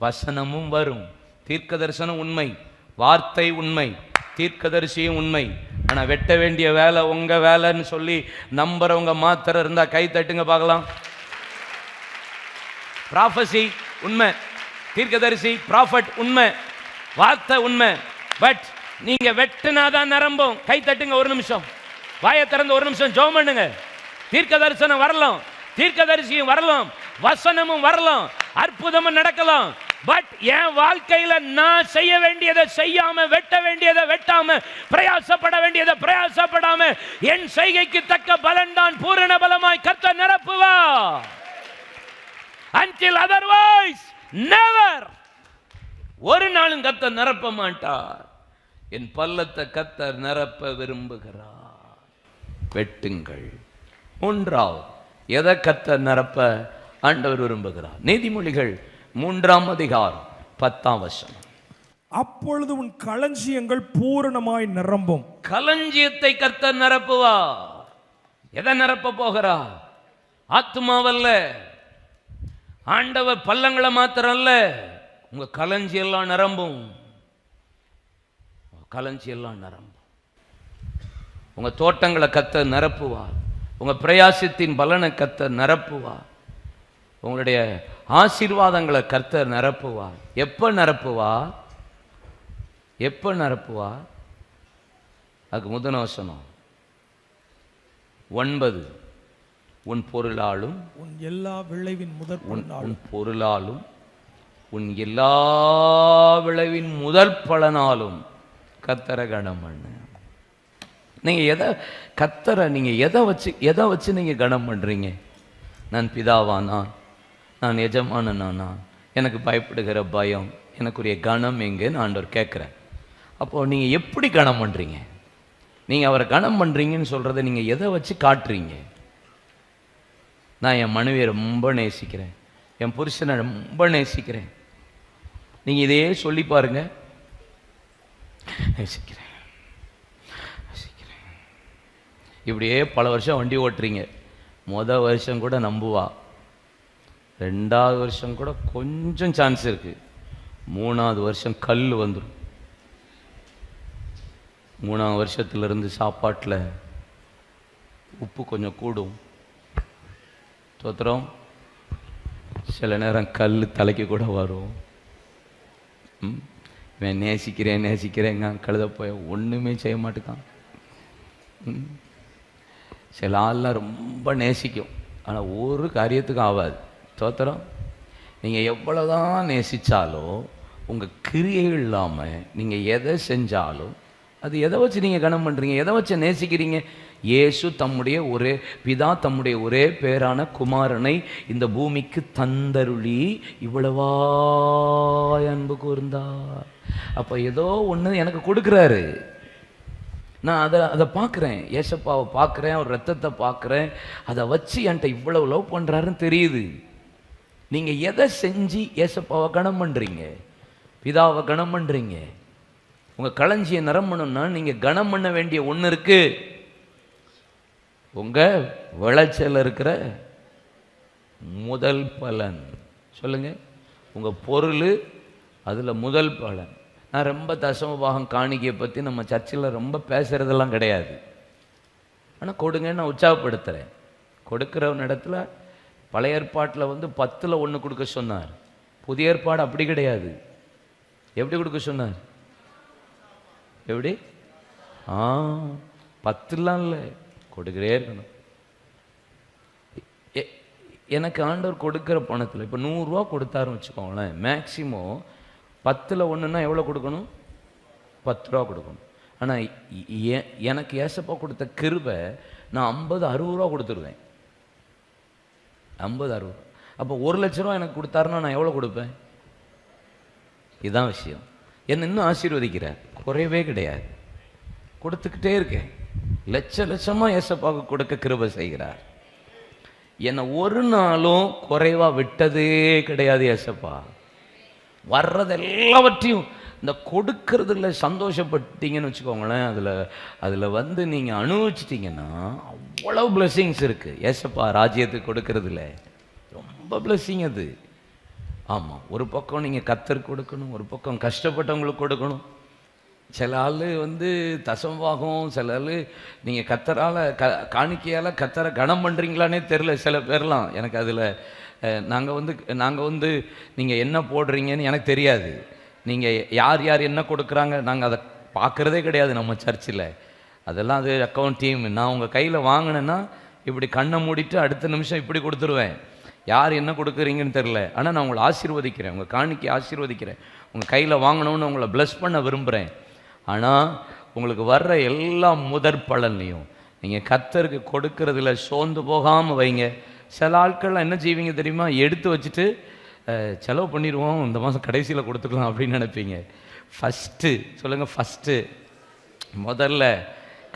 வசனமும் வரும். தீர்க்க தரிசனம் உண்மை, வார்த்தை உண்மை, தீர்க்கதரிசியும் உண்மை. ஆனால் வெட்ட வேண்டிய வேலை உங்கள் வேலைன்னு சொல்லி நம்புறவங்க மாத்திரம் இருந்தால் கை தட்டுங்க பார்க்கலாம். ப்ராஃபசி உண்மை, தீர்க்கதரிசி ப்ராஃபட் உண்மை, வார்த்தை உண்மை. பட் நீங்க வெட்டினாதான் நிரம்பும். கை தட்டுங்க ஒரு நிமிஷம், வாயை திறந்து ஒரு நிமிஷம் ஜெபம் பண்ணுங்க. தீர்க்க தரிசனம் வரலாம், தீர்க்கதரிசியும் வரலாம், வசனமும் வரலாம், அற்புதமும் நடக்கலாம். பட் என் வாழ்க்கையில நான் செய்ய வேண்டியதை செய்யாம, வெட்ட வேண்டியதை வெட்டாம, பிரயாசப்பட வேண்டியதை பிரயாசப்படாம, என் செய்கைக்கு தக்க பலன் தான் பூரண பலமாய் கர்த்தர் நிரப்புவா. Until otherwise never. ஒரு நாளும் கர்த்தர் நிரப்ப மாட்டார். என் பள்ளத்தை கர்த்தர் நிரப்ப விரும்புகிறார். வெட்டுங்கள். மூன்றாவது, எதை கர்த்தர் நிரப்ப ஆண்டவர் விரும்புகிறார்? நீதிமொழிகள் 3ஆம் அதிகாரம் 10ஆம் வசனம். அப்பொழுது உன் களஞ்சியங்கள் பூரணமாய் நிரம்பும். களஞ்சியத்தை கர்த்தர் நிரப்புவா. எதை நிரப்ப போகிறா? ஆத்துமாவல்ல, ஆண்டவர் பள்ளங்களை மாத்திரம் அல்ல, உங்க களஞ்சியெல்லாம் நிரம்பும். களஞ்சியெல்லாம் நிரம்பும். உங்க தோட்டங்களை கர்த்தர் நிரப்புவார். உங்க பிரயாசத்தின் பலனை கர்த்தர் நிரப்புவார். உங்களுடைய ஆசீர்வாதங்களை கர்த்தர் நிரப்புவார். எப்ப நிரப்புவார்? எப்ப நிரப்புவார்? அதுக்கு முதன வசனம் 9. உன் பொருளாலும் உன் எல்லா விளைவின் உன் பொருளாலும் உன் எல்லா விளைவின் முதற் பலனாலும் கர்த்தரை கனம் பண்ணு. நீங்க எதை கர்த்தரை நீங்க எதை வச்சு நீங்க கனம் பண்றீங்க? நான் பிதாவானா, நான் எஜமானனா, எனக்கு பயப்படுகிற பயம், எனக்குரிய கனம் எங்கன்னு ஆண்டவர் கேட்குறேன். அப்போது நீங்கள் எப்படி கனம் பண்ணுறீங்க? நீங்கள் அவரை கனம் பண்ணுறீங்கன்னு சொல்கிறத நீங்கள் எதை வச்சு காட்டுறீங்க? நான் என் மனைவியை ரொம்ப நேசிக்கிறேன், என் புருஷனை ரொம்ப நேசிக்கிறேன். நீங்கள் இதையே சொல்லி பாருங்க. நேசிக்கிறேன் நேசிக்கிறேன். இப்படியே பல வருஷம் வண்டி ஓட்டுறீங்க. வருஷம் கூட நம்புவா, 2வது வருஷம் கூட கொஞ்சம் சான்ஸ் இருக்கு, 3வது வருஷம் கல் வந்துடும். 3வது வருஷத்துலேருந்து சாப்பாட்டில் உப்பு கொஞ்சம் கூடும். தோத்திரம், சில நேரம் கல் தலைக்கு கூட வரும். இவன் நேசிக்கிறேங்க கழுத போய் ஒன்றுமே செய்ய மாட்டேக்கான். சில ஆள்லாம் ரொம்ப நேசிக்கும், ஆனால் ஒரு காரியத்துக்கும் ஆகாது. தோத்திரம், நீங்கள் எவ்வளோதான் நேசித்தாலும் உங்கள் கிரியைகள் இல்லாமல் நீங்கள் எதை செஞ்சாலும் அது எதை வச்சு நீங்கள் கனம் பண்ணுறீங்க? எதை வச்சு நேசிக்கிறீங்க? இயேசு தம்முடைய பிதா தம்முடைய ஒரே பேரான குமாரனை இந்த பூமிக்கு தந்தருளி இவ்வளவா அன்பு கூர்ந்தார். அப்போ ஏதோ ஒன்று எனக்கு கொடுக்குறாரு. நான் அதை பார்க்குறேன், ஏசப்பாவை பார்க்குறேன், அவர் ரத்தத்தை பார்க்குறேன். அதை வச்சு என்கிட்ட இவ்வளவு லவ் பண்ணுறாருன்னு தெரியுது. நீங்கள் எதை செஞ்சு ஏசப்பாவை கனம் பண்ணுறீங்க? பிதாவை கனம் பண்ணுறீங்க. உங்கள் களஞ்சியை நிரம்பணும்னா நீங்கள் கனம் பண்ண வேண்டிய ஒன்று இருக்கு. உங்கள் விளைச்சல் இருக்கிற முதல் பலன் சொல்லுங்க. உங்கள் பொருள் அதில் முதல் பலன். நான் ரொம்ப தசமபாகம் காணிக்கையை பற்றி நம்ம சர்ச்சில் ரொம்ப பேசுகிறதெல்லாம் கிடையாது. ஆனால் கொடுங்கன்னு நான் உற்சாகப்படுத்துகிறேன். கொடுக்குற இடத்துல பழைய ஏற்பாட்டில் 10ல் 1 கொடுக்க சொன்னார். புதிய ஏற்பாடு அப்படி கிடையாது. எப்படி கொடுக்க சொன்னார்? எப்படி? 10லாம் இல்லை, கொடுக்கிறே இருக்கணும். எனக்கு ஆண்டவர் கொடுக்குற பணத்தில் இப்போ 100 ரூபா கொடுத்தாருன்னு வச்சுக்கோங்களேன், மேக்சிமம் 10ல் 1ன்னா எவ்வளோ கொடுக்கணும்? 10 ரூபா கொடுக்கணும். ஆனால் எனக்கு ஏசப்பா கொடுத்த கிருபை நான் 50-60 ரூபா கொடுத்துருவேன். 50-60. அப்போ 1 லட்ச ரூபா எனக்கு கொடுத்தாருன்னா நான் எவ்வளோ கொடுப்பேன்? இதுதான் விஷயம். என்ன இன்னும் ஆசீர்வதிக்கிறார், குறையவே கிடையாது, கொடுத்துக்கிட்டே இருக்கேன். லட்சமாக ஏசப்பாவுக்கு கொடுக்க கிருபை செய்கிறார். என்னை ஒரு நாளும் குறைவா விட்டதே கிடையாது ஏசப்பா. வர்றது எல்லாவற்றையும் இந்த கொடுக்கறதுல சந்தோஷப்பட்டீங்கன்னு வச்சுக்கோங்களேன், அதில் நீங்கள் அனுபவிச்சிட்டிங்கன்னா அவ்வளோ பிளெஸ்ஸிங்ஸ் இருக்குது. ஏசப்பா ராஜ்யத்துக்கு கொடுக்கறதுல ரொம்ப பிளெஸ்ஸிங் அது. ஆமாம், ஒரு பக்கம் நீங்கள் கர்த்தருக்கு கொடுக்கணும், ஒரு பக்கம் கஷ்டப்பட்டவங்களுக்கு கொடுக்கணும். சில ஆள் தசமபாகம், சில ஆள் நீங்கள் கர்த்தரால் காணிக்கையால் கர்த்தரை கனம் பண்ணுறீங்களானே தெரில சில பேர்லாம். எனக்கு அதில் நாங்கள் நீங்கள் என்ன போடுறீங்கன்னு எனக்கு தெரியாது. நீங்கள் யார் என்ன கொடுக்குறாங்க நாங்கள் அதை பார்க்குறதே கிடையாது நம்ம சர்ச்சில். அதெல்லாம் அது அக்கௌண்ட் டீம். நான் உங்கள் கையில் வாங்கினேன்னா இப்படி கண்ணை மூடிட்டு அடுத்த நிமிஷம் இப்படி கொடுத்துருவேன். யார் என்ன கொடுக்குறீங்கன்னு தெரில, ஆனால் நான் உங்களை ஆசீர்வதிக்கிறேன், உங்கள் காணிக்கை ஆசீர்வதிக்கிறேன், உங்கள் கையில் வாங்கணும்னு உங்களை ப்ளஸ் பண்ண விரும்புகிறேன். ஆனால் உங்களுக்கு வர்ற எல்லா முதற் பலன்லையும் நீங்கள் கர்த்தருக்கு கொடுக்கறதுல சோர்ந்து போகாமல் வைங்க. சில ஆட்கள்லாம் என்ன செய்வீங்க தெரியுமா? எடுத்து வச்சுட்டு செலவு பண்ணிடுவோம், இந்த மாதம் கடைசியில் கொடுத்துக்கலாம் அப்படின்னு நினைப்பீங்க. ஃபஸ்ட்டு சொல்லுங்கள், ஃபஸ்ட்டு முதல்ல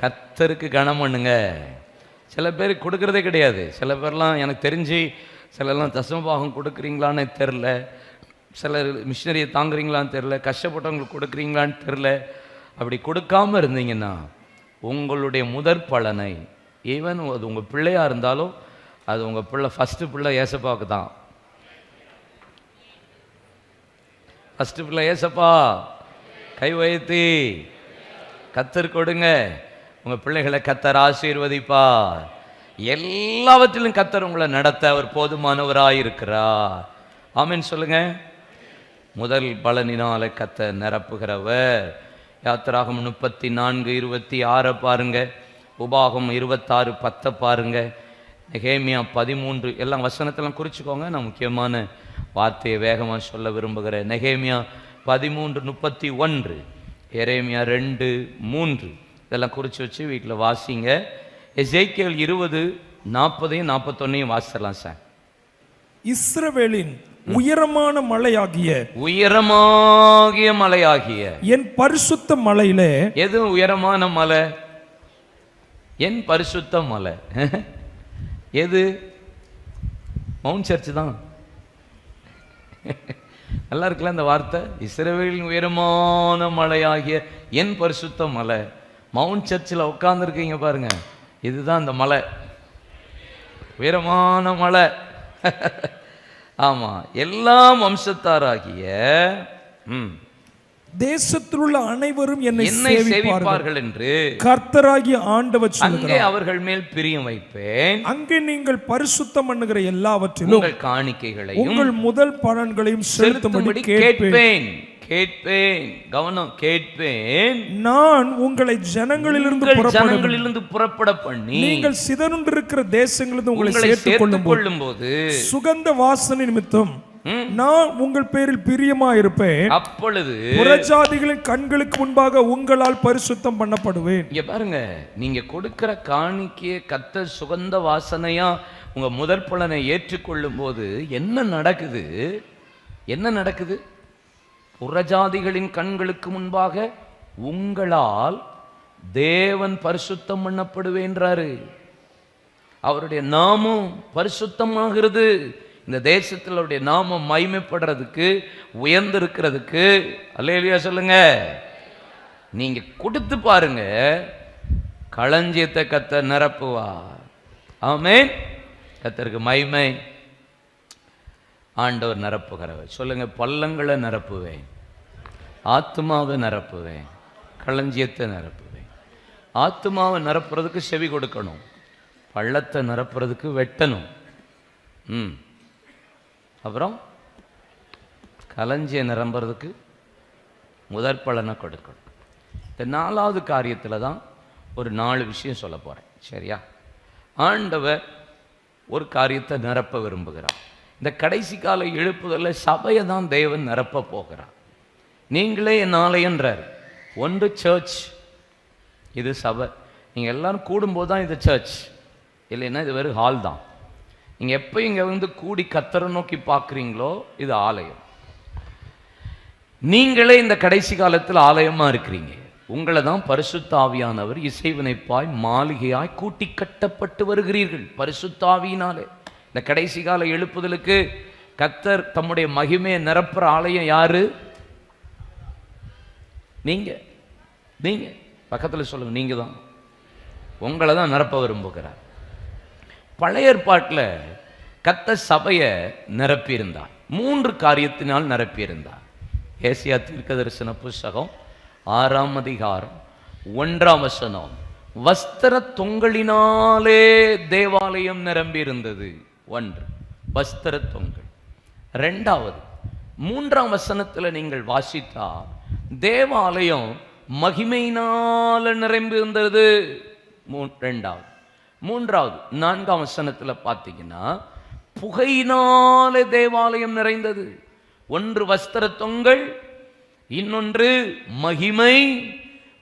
கர்த்தருக்கு கனம் பண்ணுங்க. சில பேர் கொடுக்கறதே கிடையாது. சில பேர்லாம் எனக்கு தெரிஞ்சு சிலர்லாம் தசமபாகம் கொடுக்குறீங்களான்னு தெரில, சிலர் மிஷினரியை தாங்குறீங்களான்னு தெரில, கஷ்டப்பட்டவங்களுக்கு கொடுக்குறீங்களான்னு தெரில. அப்படி கொடுக்காமல் இருந்தீங்கன்னா உங்களுடைய முதற் பலனை, ஈவன் அது உங்கள் பிள்ளையாக இருந்தாலும் அது உங்கள் பிள்ளை, ஃபஸ்ட்டு பிள்ளை ஏசப்பாவுக்கு தான். ஃபஸ்ட்டு பிள்ளை ஏசப்பா. கை வைத்தி கர்த்தர் கொடுங்க, உங்கள் பிள்ளைகளை கர்த்தர் ஆசீர்வதிப்பார். எல்லாவற்றிலும் கர்த்தர் உங்களை நடத்த அவர் போதுமானவராயிருக்கிறார். ஆமென் சொல்லுங்க. முதல் பலனினால கர்த்தர் நிரப்புகிறவர். யாத்திராகமம் 34:26 பாருங்க, உபாகம் 26:10 பாருங்க, நெகேமியா 13 எல்லாம் வசனத்தெல்லாம் குறிச்சுக்கோங்க. நான் முக்கியமான வார்த்தையை வேகமாக சொல்ல விரும்புகிறேன். நெகேமியா 13:31, எரேமியா 2:3 இதெல்லாம் குறித்து வச்சு வீட்டில் வாசிங்க. எசேக்கியேல் 20:40-41 வாசிக்கலாம் சார். இஸ்ரவேலின் உயரமான மலையாகிய என் பரிசுத்த மலையிலே. எது உயரமான மலை? என் பரிசுத்த மலை எது? மவுண்ட் சர்ச் தான். நல்லா இருக்குல்ல இந்த வார்த்தை? இஸ்ரவேலின் உயரமான மலையாகிய என் பரிசுத்த மலை. மவுண்ட் சர்ச்சில் உட்கார்ந்துருக்கீங்க பாருங்க, இதுதான் அந்த மலை, உயரமான மலை. ஆமா, எல்லா வம்சத்தாராகிய தேசத்தில் உள்ள அனைவரும் என்னை சேவிப்பார்கள் என்று கர்த்தராகிய ஆண்டவர் சொல்லுகிறார். அங்கே அவர்கள் மேல் பிரியம் வைப்பேன். அங்கே நீங்கள் பரிசுத்தம் பண்ணுகிற எல்லாவற்றிலும் உங்கள் காணிக்கைகளையும் உங்கள் முதல் பலன்களையும் செலுத்தும்படி கேட்பேன். கவனம், கேட்பேன். நான் உங்களை ஜனங்களிலிருந்து புறப்பட பண்ணி நீங்கள் சிதறுண்டிருக்கிற தேசங்களிலிருந்து உங்களை சேர்த்துக் கொள்ளும் போது சுகந்த வாசனை நிமித்தம் நான் உங்கள் பேரில் பிரியமா இருப்பேன். அப்பொழுது புறஜாதிகளின் கண்களுக்கு முன்பாக உங்களால் பரிசுத்தம் பண்ணப்படுவேன். இங்க பாருங்க, நீங்க கொடுக்கிற காணிக்கையை கர்த்தர் சுகந்த வாசனையா உங்க முதற் பலனை ஏற்றுக்கொள்ளும் போது என்ன நடக்குது? புறஜாதிகளின் கண்களுக்கு முன்பாக உங்களால் தேவன் பரிசுத்தம் பண்ணப்படுவேன்றாரு. அவருடைய நாமம் பரிசுத்தமாகிறது. இந்த தேசத்தில் அவருடைய நாமம் மகிமைப்படுறதுக்கு, உயர்ந்திருக்கிறதுக்கு. அல்லேலூயா சொல்லுங்க. நீங்க கொடுத்து பாருங்க, களஞ்சியத்தை கர்த்தர் நிரப்புவார். ஆமென். கர்த்தருக்கு மகிமை. ஆண்டவர் நிரப்புகிறவர். சொல்லுங்க, பள்ளங்களை நிரப்புவேன். ஆத்துமாவை நிரப்புவேன், களஞ்சியத்தை நிரப்புவேன். ஆத்துமாவை நிரப்புறதுக்கு செவி கொடுக்கணும், பள்ளத்தை நிரப்புறதுக்கு வெட்டணும், அப்புறம் களஞ்சியம் நிரம்புறதுக்கு முதற் பலனை கொடுக்கணும். இந்த 4வது காரியத்தில் தான் ஒரு 4 விஷயம் சொல்ல போகிறேன். சரியா? ஆண்டவர் ஒரு காரியத்தை நிரப்ப விரும்புகிறார். இந்த கடைசி கால எழுப்புதலில் சபையை தான் தேவன் நிரப்ப போகிறார். நீங்களே என் ஆலயன்றார். ஒன்று சர்ச், இது சபை. நீங்கள் எல்லாரும் கூடும்போது தான் இது சர்ச், இல்லைன்னா இது வெறும் ஹால் தான். நீங்கள் எப்போ இங்கே வந்து கூடி கத்தரை நோக்கி பார்க்குறீங்களோ இது ஆலயம். நீங்களே இந்த கடைசி காலத்தில் ஆலயமாக இருக்கிறீங்க. உங்களை தான் பரிசுத்த ஆவியானவர் இசைவினைப்பாய் மாளிகையாய் கூட்டி கட்டப்பட்டு வருகிறீர்கள் பரிசுத்த ஆவியினாலே. இந்த கடைசி கால எழுப்புதலுக்கு கர்த்தர் தம்முடைய மகிமையை நிரப்புற ஆலயம் யாரு? நீங்க. நீங்க பக்கத்தில் சொல்லுங்க, நீங்க தான். உங்களை தான் நிரப்ப விரும்புகிறார். பழைய ஏற்பாட்டில் கர்த்தர் சபையை நிரப்பியிருந்தார். 3 காரியத்தினால் நிரப்பியிருந்தார். ஏசியா தீர்க்கதரிசன புஸ்தகம் 6ஆம் அதிகாரம் 1ஆம் வசனம், வஸ்திர தொங்கலினாலே தேவாலயம் நிரம்பி இருந்தது. 1 வஸ்திர தொங்கல். 2வது 3ஆம் வசனத்தில் நீங்கள் வாசித்தா தேவாலயம் மகிமையினால நிரம்பி இருந்தது. 2வது. 3வது 4ஆம் வசனத்தில் பார்த்தீங்கன்னா புகையினாலே தேவாலயம் நிறைந்தது. 1 வஸ்திர தொங்கல், இன்னொன்று மகிமை,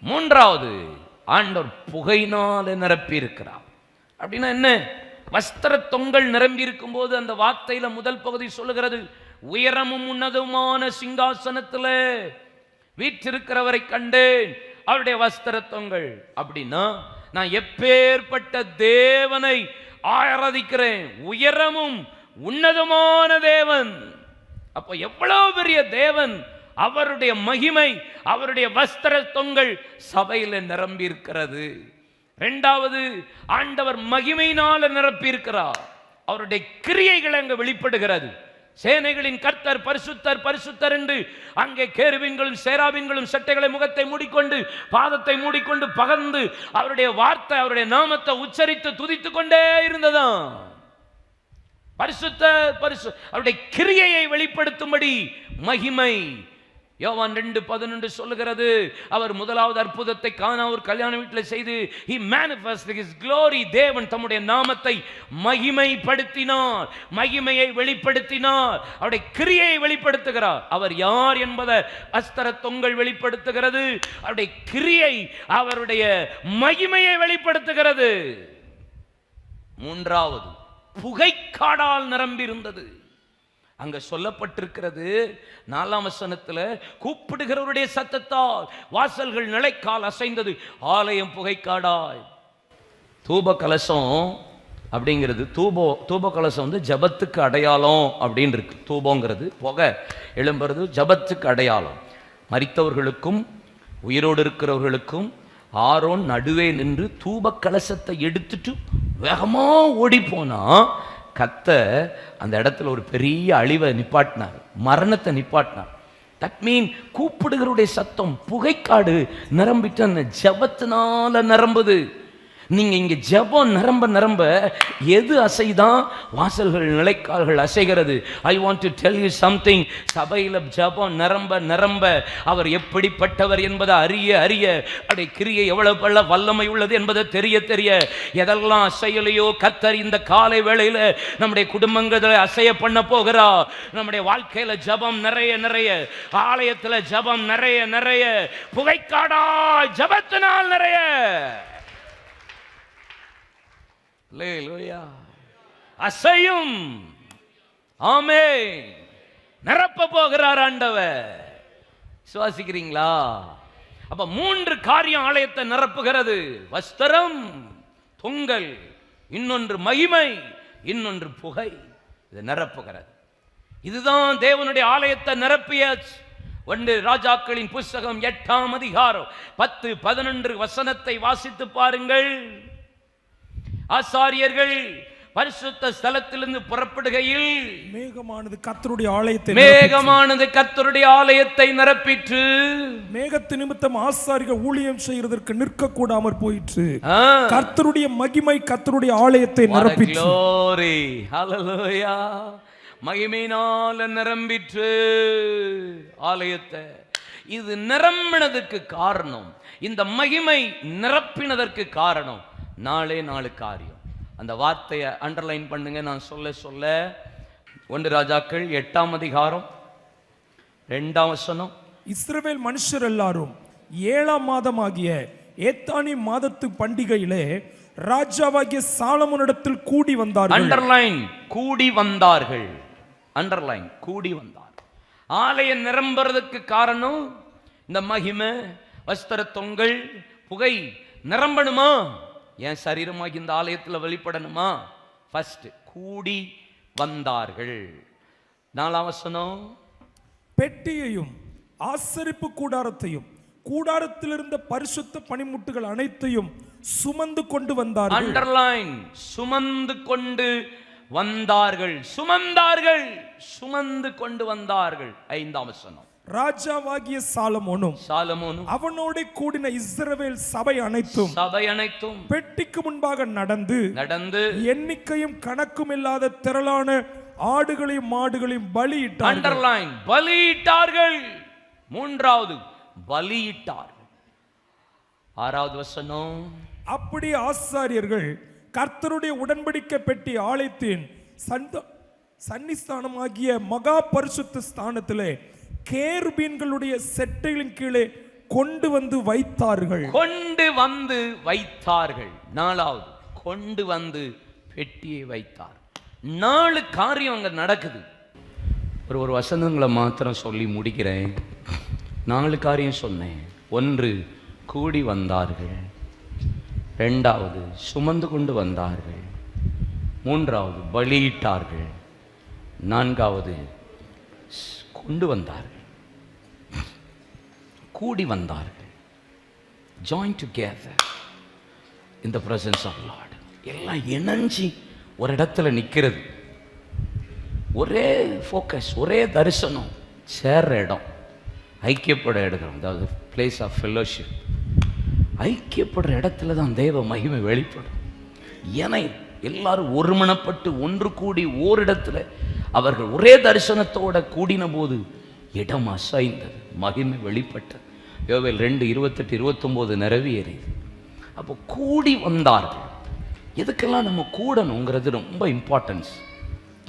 3வது ஆண்டவர் புகையினால நிரப்பி இருக்கிறார். அப்படின்னா என்ன? வஸ்திர தொங்கல் நிரம்பி இருக்கும் போது அந்த வார்த்தையில முதல் பகுதி சொல்லுகிறது, உயரமும் உன்னதமான சிங்காசனத்தில் வீற்றிருக்கிறவரை கண்டேன், அவருடைய வஸ்திர தொங்கல். அப்படின்னா நான் எப்பேற்பட்ட தேவனை ஆராதிக்கிறேன், உயரமும் உன்னதமான தேவன். அப்போ எவ்வளவு பெரிய தேவன், அவருடைய மகிமை, அவருடைய வஸ்திர தொங்கல் சபையில் நிரம்பி இருக்கிறது. 2வது ஆண்டவர் மகிமையினால நிரப்பி இருக்கிறார். அவருடைய கிரியைகள் அங்கு வெளிப்படுகிறது. சேனைகளின் கர்த்தர் பரிசுத்தர் பரிசுத்தர் என்று அங்கே கேருபீன்களும் சேராபீன்களும் சட்டைகளை முகத்தை மூடிக்கொண்டு பாதத்தை மூடிக்கொண்டு பகர்ந்து அவருடைய வார்த்தை, அவருடைய நாமத்தை உச்சரித்து துதித்து கொண்டே இருந்ததாம். பரிசுத்தர் அவருடைய கிரியையை வெளிப்படுத்தும்படி மகிமை. யோவான் 2:11 சொல்லுகிறது, அவர் முதலாவது அற்புதத்தை காண ஒரு கல்யாண வீட்டில் செய்து he manifested his glory. தேவன் தம்முடைய நாமத்தை மகிமைப்படுத்தினார், மகிமையை வெளிப்படுத்தினார், அவருடைய கிரியையை வெளிப்படுத்துகிறார். அவர் யார் என்பதை வஸ்திர தொங்கல் வெளிப்படுத்துகிறது. அவருடைய கிரியை, அவருடைய மகிமையை வெளிப்படுத்துகிறது. 3வது புகைக்காடால் நிரம்பி இருந்தது. அங்க சொல்லப்பட்டிருக்கிறது 4ஆம் வசனத்தில், கூப்பிடுகிறவருடைய சத்தத்தால் வாசல்கள் நிலைக்கால் அசைந்தது, ஆலயம் புகைக்காடாய். தூப கலசம் அப்படிங்கிறது, தூப கலசம் வந்து ஜபத்துக்கு அடையாளம் அப்படின்னு இருக்கு. தூபங்கிறது புகை எழும்புறது ஜபத்துக்கு அடையாளம். மரித்தவர்களுக்கும் உயிரோடு இருக்கிறவர்களுக்கும் ஆரோன் நடுவே நின்று தூப கலசத்தை எடுத்துட்டு வேகமா ஓடி போனா கத்த அந்த இடத்துல ஒரு பெரிய அழிவை நிப்பாட்டினார், மரணத்தை நிப்பாட்டினார். தட் மீன் கூப்பிடுகிறவருடைய சத்தம் புகைக்காடு நிரம்பிட்டு அந்த ஜபத்தினால நிரம்புது. நீங்க இங்க ஜபம் நிரம்ப நிரம்ப எது அசைதான்? வாசல்கள் நிலைக்கால்கள் அசைகிறது. I want to tell you something. சபையில ஜபம் நிரம்ப நிரம்ப அவர் எப்படிப்பட்டவர் என்பதை அறிய அறிய, அவருடைய கிரியை எவ்வளவு வல்லமை உள்ளது என்பதை தெரிய தெரிய, எதெல்லாம் அசையலையோ கர்த்தர் இந்த காலை வேளையில நம்முடைய குடும்பங்களை அசைய பண்ண போகிறார். நம்முடைய வாழ்க்கையில ஜபம் நிறைய நிறைய, ஆலயத்துல ஜபம் நிறைய நிறைய, புகைக்காடா ஜபத்தினால் நிறைய. அசையும். ஆமென். நிரப்ப போகிறார் ஆண்டவர். விசுவாசிக்கிறீங்களா? அப்ப 3 காரியம் ஆலயத்தை நிரப்புகிறது. வஸ்திரம், தொங்கல், இன்னொன்று மகிமை, இன்னொன்று புகை. இது நிரப்புகிறது. இதுதான் தேவனுடைய ஆலயத்தை நிரப்பியாச்சு. 1 ராஜாக்களின் புஸ்தகம் 8ஆம் அதிகாரம் 10-11 வசனத்தை வாசித்து பாருங்கள். ஆசாரியர்கள் பரிசுத்த ஸ்தலத்திலிருந்து புறப்படுகையில் மேகமானது கர்த்தருடைய ஆலயத்தை நிரப்பிற்று. மேகத்து நிமித்தம் ஆசாரிகள் ஊழியம் செய்வதற்கு நிற்க கூடாமற் போயிற்று. கர்த்தருடைய மகிமை கர்த்தருடைய ஆலயத்தை நிரப்பிற்று. Glory, hallelujah. மகிமையினால நிரம்பிற்று ஆலயத்தை. இது நிரம்பினதுக்கு காரணம், இந்த மகிமை நிரப்பினதற்கு காரணம் நாலு காரியம். அந்த வார்த்தையை அண்டர்லைன் பண்ணுங்க. நான் சொல்ல 1 ராஜாக்கள் 8ஆம் அதிகாரம் 2ஆம் வசனம். இஸ்ரவேல் மனுஷர் எல்லாரும் 7ஆம் மாதமாகிய ஏத்தானி மாதத்து பண்டிகையிலே ராஜாவாகிய சாலமோனிடத்தில் கூடி வந்தார்கள். அண்டர்லைன் கூடி வந்தார்கள். அண்டர்லைன் கூடி வந்தார். ஆலயம் நிரம்புறதுக்கு காரணம் இந்த மகிமை, வஸ்திர தொங்கல், புகை நிரம்பணுமா? என் சரீரமாகி இந்த ஆலயத்தில் வெளிப்படணுமா? ஃபர்ஸ்ட் கூடி வந்தார்கள். 4ஆம் வசனம். பெட்டியையும் ஆசரிப்பு கூடாரத்தையும் கூடாரத்தில் இருந்த பரிசுத்த பனிமுட்டுகள் அனைத்தையும் சுமந்து கொண்டு வந்தார்கள். அண்டர்லைன் சுமந்து கொண்டு வந்தார்கள். சுமந்து கொண்டு வந்தார்கள். 5ஆம் வசனம். ராஜாவாகிய சாலமோனும் அவனோட கூடின இஸ்ரவேல் சபை அனைத்தும் பெட்டிக்கு முன்பாக நடந்து எண்ணிக்கையும் கணக்கும் இல்லாத திரளான ஆடுகளையும் மாடுகளையும் பலியிட்டார்கள். அண்டர்லைன் பலியிட்டார்கள். 3வது பலியிட்டார்கள். 6வது வசனம். அப்படி ஆசாரியர்கள் கர்த்தருடைய உடன்படிக்கை பெட்டி ஆலயத்தின் சன்னிஸ்தானமாகிய மகா பரிசுத்த ஸ்தானத்திலே கேருபீன்களுடைய செட்டைகளின் கீழே கொண்டு வந்து வைத்தார்கள். 4வது கொண்டு வந்து பெட்டியை வைத்தார். 4 காரியம் அங்க நடக்குது. ஒரு வசனங்களை மாத்திரம் சொல்லி முடிக்கிறேன். 4 காரியம் சொன்னேன். 1 கூடி வந்தார்கள், 2வது சுமந்து கொண்டு வந்தார்கள், 3வது பலியிட்டார்கள், 4வது கொண்டு வந்தார்கள், கூடி வந்தார்கள். Join together in the presence of Lord. எல்லாம் இணைஞ்சி ஒரு இடத்துல நிற்கிறது. ஒரே ஃபோக்கஸ், ஒரே தரிசனம், சேர்ற இடம், ஐக்கியப்பட இடம், அதாவது பிளேஸ் ஆஃப் ஃபெல்லோஷிப். ஐக்கியப்படுற இடத்துல தான் தேவ மகிமை வெளிப்படும். ஏன்னா எல்லாரும் ஒருமனப்பட்டு ஒன்று கூடி ஓரிடத்துல அவர்கள் ஒரே தரிசனத்தோட கூடின போது இடம் அசைந்தது, மகிமை வெளிப்பட்டது. யோவேல் 2:28-29 நிறைவேறியது. அப்போ கூடி வந்தார்கள். எதுக்கெல்லாம் நம்ம கூடணுங்கிறது ரொம்ப இம்பார்ட்டன்ஸ்.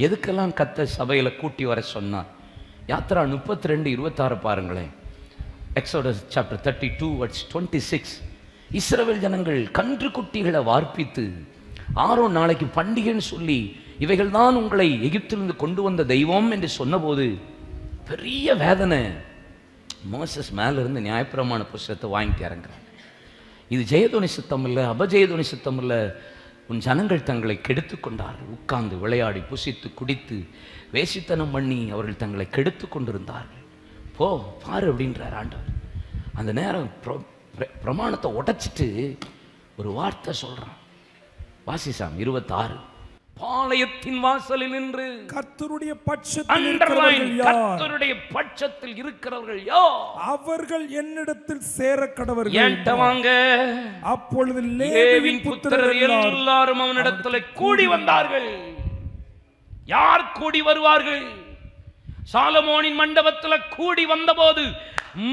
எதுக்கெல்லாம் கர்த்தர் சபையில் கூட்டி வர சொன்னார்? யாத்ரா 32:26 பாருங்களேன். Exodus chapter 32:26. இஸ்ரவேல் ஜனங்கள் கன்று குட்டிகளை வார்ப்பித்து, ஆரோன் நாளைக்கு பண்டிகைன்னு சொல்லி இவைகள் தான் உங்களை எகிப்திலிருந்து கொண்டு வந்த தெய்வம் என்று சொன்னபோது பெரிய வேதனை. மோசஸ் மேல இருந்து நியாயப்பிரமாண புஸ்தகத்தை வாங்கிட்டு இறங்குறாங்க. இது ஜெயதுணி சித்தம் இல்லை, அபஜெயதுணி சித்தம் இல்லை. உன் ஜனங்கள் தங்களை கெடுத்து கொண்டார்கள். உட்கார்ந்து விளையாடி புசித்து குடித்து வேசித்தனம் பண்ணி அவர்கள் தங்களை கெடுத்து கொண்டிருந்தார்கள். போ பாரு அப்படின்றார் ஆண்டவர். அந்த நேரம் பிரமாணத்தை உடைச்சிட்டு ஒரு வார்த்தை சொல்றான். வாசிசாம் 26. பாளையத்தின் வாசலில் நின்று கர்த்தருடைய பட்சத்தில் இருக்கிறவர்கள் யார்? அவர்கள் என்னிடத்தில் சேர கடவர்கள். என்கிட்ட வாங்க. அப்பொழுது லேவியின் புத்திரர் எல்லாரும் அவனிடத்தில் கூடி வந்தார்கள். யார் கூடி வருவார்கள்? சாலமோனின் மண்டபத்தில் கூடி வந்தபோது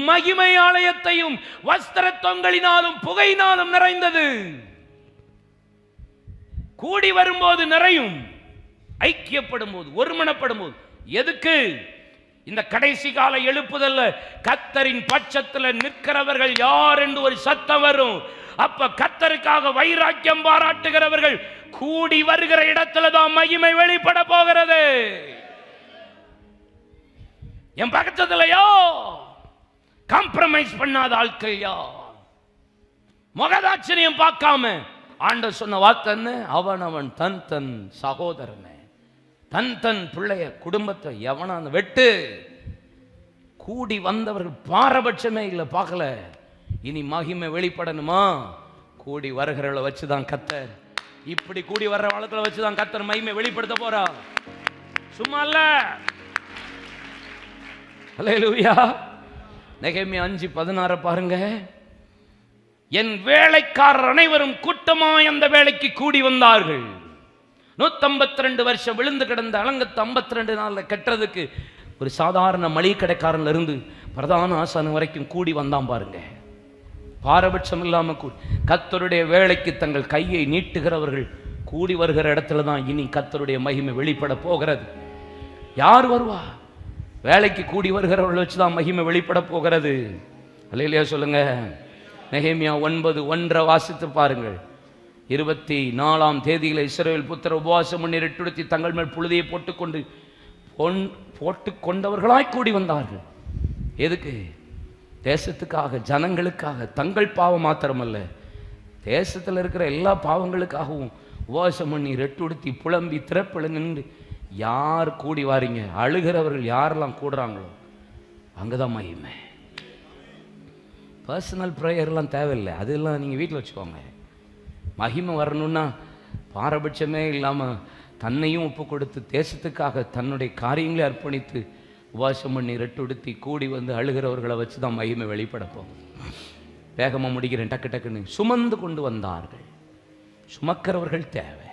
மகிமை ஆலயத்தையும் வஸ்திர தொங்கலினாலும் புகையினாலும் நிறைந்தது. கூடி வரும்போது நிறையும், ஐக்கியப்படும் போது, ஒருமனப்படும் போது. எதுக்கு? இந்த கடைசி கால எழுப்புதல்ல கர்த்தரின் பட்சத்தில் நிற்கிறவர்கள் யார் என்று ஒரு சத்தம் வரும். அப்ப கர்த்தருக்காக வைராக்கியம் பாராட்டுகிறவர்கள் கூடி வருகிற இடத்துல தான் மகிமை வெளிப்பட போகிறது. என் பக்கத்துலயோ காம்ப்ரமைஸ் பண்ணாத ஆட்கள்யா, முகதாட்சணியம் பார்க்காம ஆண்டவர் சொன்ன வார்த்தை என்ன? அவன் தன் தன் சகோதரனை, தன் பிள்ளைய குடும்பத்தை எவனான வெட்டு. கூடி வந்தவர்கள் பாரபட்சமே இல்லை, பார்க்கல. இனி மகிமை வெளிப்படணுமா? கூடி வருகிறவளை வச்சுதான் கர்த்தர் இப்படி கூடி வர்ற வழக்கில் வச்சுதான் கர்த்தர் மகிமை வெளிப்படுத்த போறா, சும்மா இல்ல. அல்லேலூயா. நெகேமியா 5:16 பாருங்க. என் வேலைக்காரர் அனைவரும் கூட்டமாய் அந்த வேலைக்கு கூடி வந்தார்கள். 152 வருஷம் விழுந்து கிடந்த அலங்கத்தை 52 நாள்ல கட்டுறதுக்கு ஒரு சாதாரண மளிகை கடைக்காரன்ல இருந்து பிரதான ஆசானம் வரைக்கும் கூடி வந்தான் பாருங்க. பாரபட்சம் இல்லாம கூடி கர்த்தருடைய வேலைக்கு தங்கள் கையை நீட்டுகிறவர்கள் கூடி வருகிற இடத்துல தான் இனி கர்த்தருடைய மகிமை வெளிப்பட போகிறது. யார் வருவா? வேலைக்கு கூடி வருகிறவர்கள் வச்சுதான் மகிமை வெளிப்பட போகிறது. அல்லேலூயா சொல்லுங்க. நெகேமியா 9:1 வாசித்து பாருங்கள். 24ஆம் தேதியில இஸ்ரவேல் புத்திரர் உபவாசம் பண்ணி ரெட்டுடுத்தி தங்கள் மேல் புழுதியை போட்டுக்கொண்டவர்களாய் கூடி வந்தார்கள். எதுக்கு? தேசத்துக்காக, ஜனங்களுக்காக. தங்கள் பாவம் மாத்திரமல்ல, தேசத்தில் இருக்கிற எல்லா பாவங்களுக்காகவும் உபவாசம் பண்ணி ரெட்டுடுத்தி புலம்பி திறப்பில் நின்று யார் கூடி வாரீங்க? அழுகிறவர்கள் யாரெல்லாம் கூடுறாங்களோ அங்கதான் மகிமை. பர்சனல் ப்ரேயர்லாம் தேவையில்லை, அதெல்லாம் நீங்கள் வீட்டில் வச்சுக்கோங்க. மகிமை வரணும்னா பாரபட்சமே இல்லாமல் தன்னையும் ஒப்பு கொடுத்து தேசத்துக்காக தன்னுடைய காரியங்களை அர்ப்பணித்து உபவாசம் பண்ணி ரெட்டுடுத்தி கூடி வந்து அழுகிறவர்களை வச்சு தான் மகிமை வெளிப்படப்போம். வேகமாக முடிக்கிறேன், டக்கு டக்குன்னு. சுமந்து கொண்டு வந்தார்கள். சுமக்கிறவர்கள் தேவை.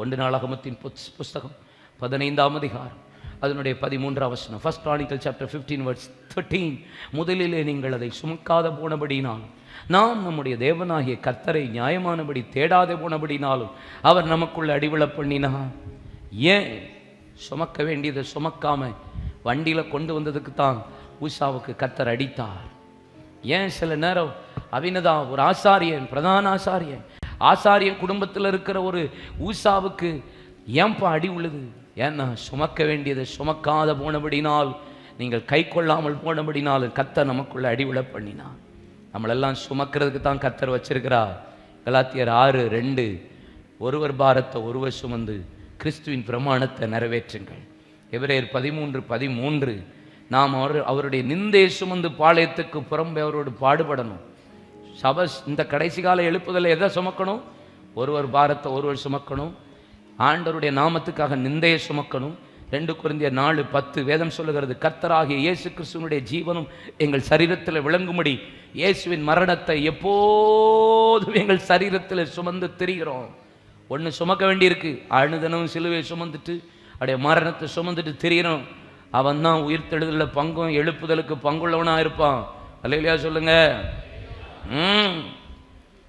1 நாளாகமத்தின் புஸ்தகம் 15ஆம் அதிகாரம் அதனுடைய 13ஆம் வசனம். 1 Chronicles chapter 15 verse 13. முதலிலே நீங்கள் அதை சுமக்காத போனபடினால், நாம் நம்முடைய தேவனாகிய கர்த்தரை நியாயமானபடி தேடாதே போனபடினாலும் அவர் நமக்குள்ள அடிவிழ பண்ணினா. ஏன் சுமக்க வேண்டியதை சுமக்காம வண்டியில கொண்டு வந்ததுக்கு தான் ஊசாவுக்கு கர்த்தர் அடித்தார். ஏன் சில நேரம் அவினதா ஒரு ஆசாரியன், பிரதான ஆசாரியன் குடும்பத்தில் இருக்கிற ஒரு ஊசாவுக்கு ஏன்பா அடி உள்ளது? ஏன்னா சுமக்க வேண்டியதை சுமக்காத போனபடினால், நீங்கள் கை கொள்ளாமல் போனபடினாலும் கர்த்தர் நமக்குள்ள அடிவிழ பண்ணினார். நம்மளெல்லாம் சுமக்கிறதுக்கு தான் கர்த்தர் வச்சிருக்கிறார். கலாத்தியர் 6:2 ஒருவர் பாரத்தை ஒருவர் சுமந்து கிறிஸ்துவின் பிரமாணத்தை நிறைவேற்றுங்கள். எபிரேயர் 13:13 நாம் அவருடைய நிந்தையை சுமந்து பாளையத்துக்கு புறம்பே அவரோடு பாடுபடணும். சபஸ் இந்த கடைசி கால எழுப்புதலை எதை சுமக்கணும்? ஒருவர் பாரத்தை ஒருவர் சுமக்கணும். ஆண்டவருடைய நாமத்துக்காக நிந்தையை சுமக்கணும். 2 கொரிந்தியர் 4:10 வேதம் சொல்லுகிறது, கர்த்தராகிய இயேசு கிறிஸ்துவினுடைய ஜீவனும் எங்கள் சரீரத்தில் விளங்கும்படி இயேசுவின் மரணத்தை எப்போதும் எங்கள் சரீரத்தில் சுமந்து திரிகிறோம். ஒன்று சுமக்க வேண்டியிருக்கு. அனுதினமும் சிலுவை சுமந்துட்டு அப்படியே மரணத்தை சுமந்துட்டு திரிகிறோம். அவன் தான் உயிர்த்தெழுதல பங்கும் எழுப்புதலுக்கு பங்குள்ளவனா இருப்பான். அல்லேலூயா சொல்லுங்க.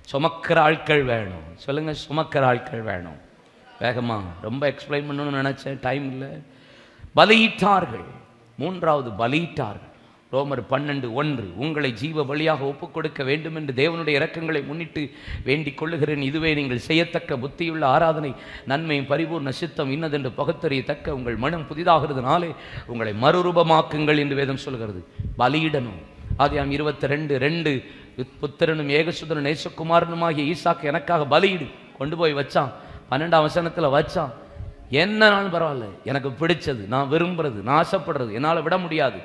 சுமக்கிற ஆட்கள் வேணும். சொல்லுங்க, சுமக்கிற ஆட்கள் வேணும். வேகமா ரொம்ப எக்ஸ்பிளைன் பண்ணணும்னு நினைச்சேன், டைம் இல்லை. பலியிட்டார்கள். 3வது பலியிட்டார்கள். ரோமர் 12:1 உங்களை ஜீவ பலியாக ஒப்புக் கொடுக்க வேண்டும் என்று தேவனுடைய இரக்கங்களை முன்னிட்டு வேண்டிக் கொள்ளுகிறேன். இதுவே நீங்கள் செய்யத்தக்க புத்தியுள்ள ஆராதனை, நன்மையும் பரிபூர்ண சித்தம் இன்னதென்று பகுத்தறியத்தக்க உங்கள் மனம் புதிதாகிறதுனாலே உங்களை மறுரூபமாக்குங்கள் என்று வேதம் சொல்கிறது. பலியிடணும். ஆதியாகமம் 22:2 புத்திரனும் ஏகசுதனும் நேசகுமாரனுமாகிய ஈசாக்கு எனக்காக பலியிடு கொண்டு போய் வச்சான். 12ஆம் வசனத்தில் வச்சான். என்னன்னாலும் பரவாயில்ல, எனக்கு பிடிச்சது, நான் விரும்புறது, நான் ஆசைப்படுறது, என்னால் விட முடியாது,